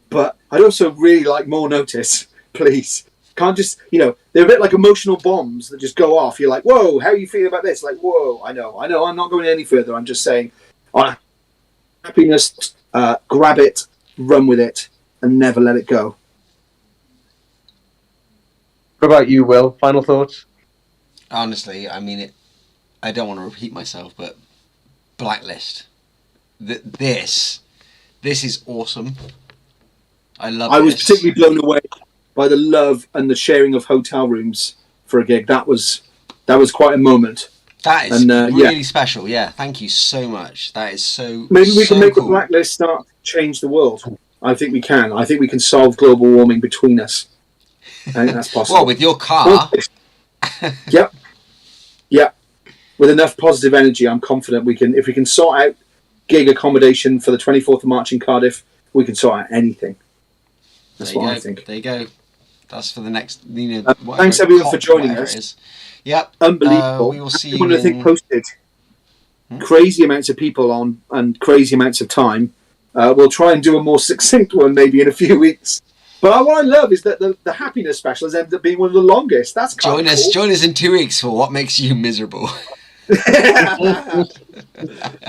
but I'd also really like more notice, please. Can't just, they're a bit like emotional bombs that just go off. You're like, whoa, how are you feeling about this? Like, whoa, I know, I'm not going any further. I'm just saying, on happiness, grab it, run with it, and never let it go. What about you, Will? Final thoughts? Honestly, I mean, I don't want to repeat myself, but Blacklist. This is awesome. I was particularly blown away by the love and the sharing of hotel rooms for a gig. That was quite a moment. That is really special. Yeah, thank you so much. That is so. Maybe we can make cool. the Blacklist start to change the world. I think we can. I think we can solve global warming between us. I think that's possible. Well, with your car. Yep. With enough positive energy, I'm confident we can. If we can sort out gig accommodation for the 24th of March in Cardiff, we can sort out anything. That's what I think. There you go. That's for the next. Thanks everyone for joining us. Yep. Unbelievable. We will see you. Everyone I think posted crazy amounts of people on and crazy amounts of time. We'll try and do a more succinct one maybe in a few weeks. But what I love is that the happiness special has ended up being one of the longest. That's join us. Join us in 2 weeks for what makes you miserable.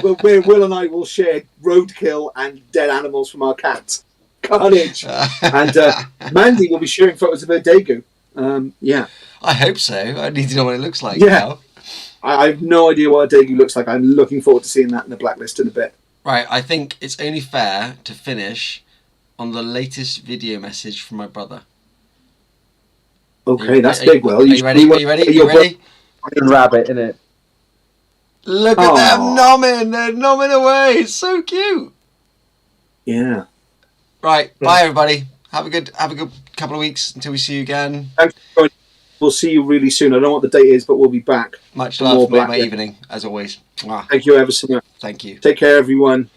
Well, Will and I will share roadkill and dead animals from our cats. Carnage. And Mandy will be sharing photos of her Degu. I hope so. I need to know what it looks like. Yeah. Now. I have no idea what a Degu looks like. I'm looking forward to seeing that in the Blacklist in a bit. Right, I think it's only fair to finish on the latest video message from my brother. Okay, that's big, Will. Are you ready? Are you ready? Are you ready? Rabbit, innit? Look at them nomming! They're nomming away! It's so cute! Yeah. Right, bye everybody. Have a good couple of weeks until we see you again. Thanks for joining. We'll see you really soon. I don't know what the date is, but we'll be back. Much love. Make my evening, as always. Thank you ever so much. Thank you. Take care, everyone.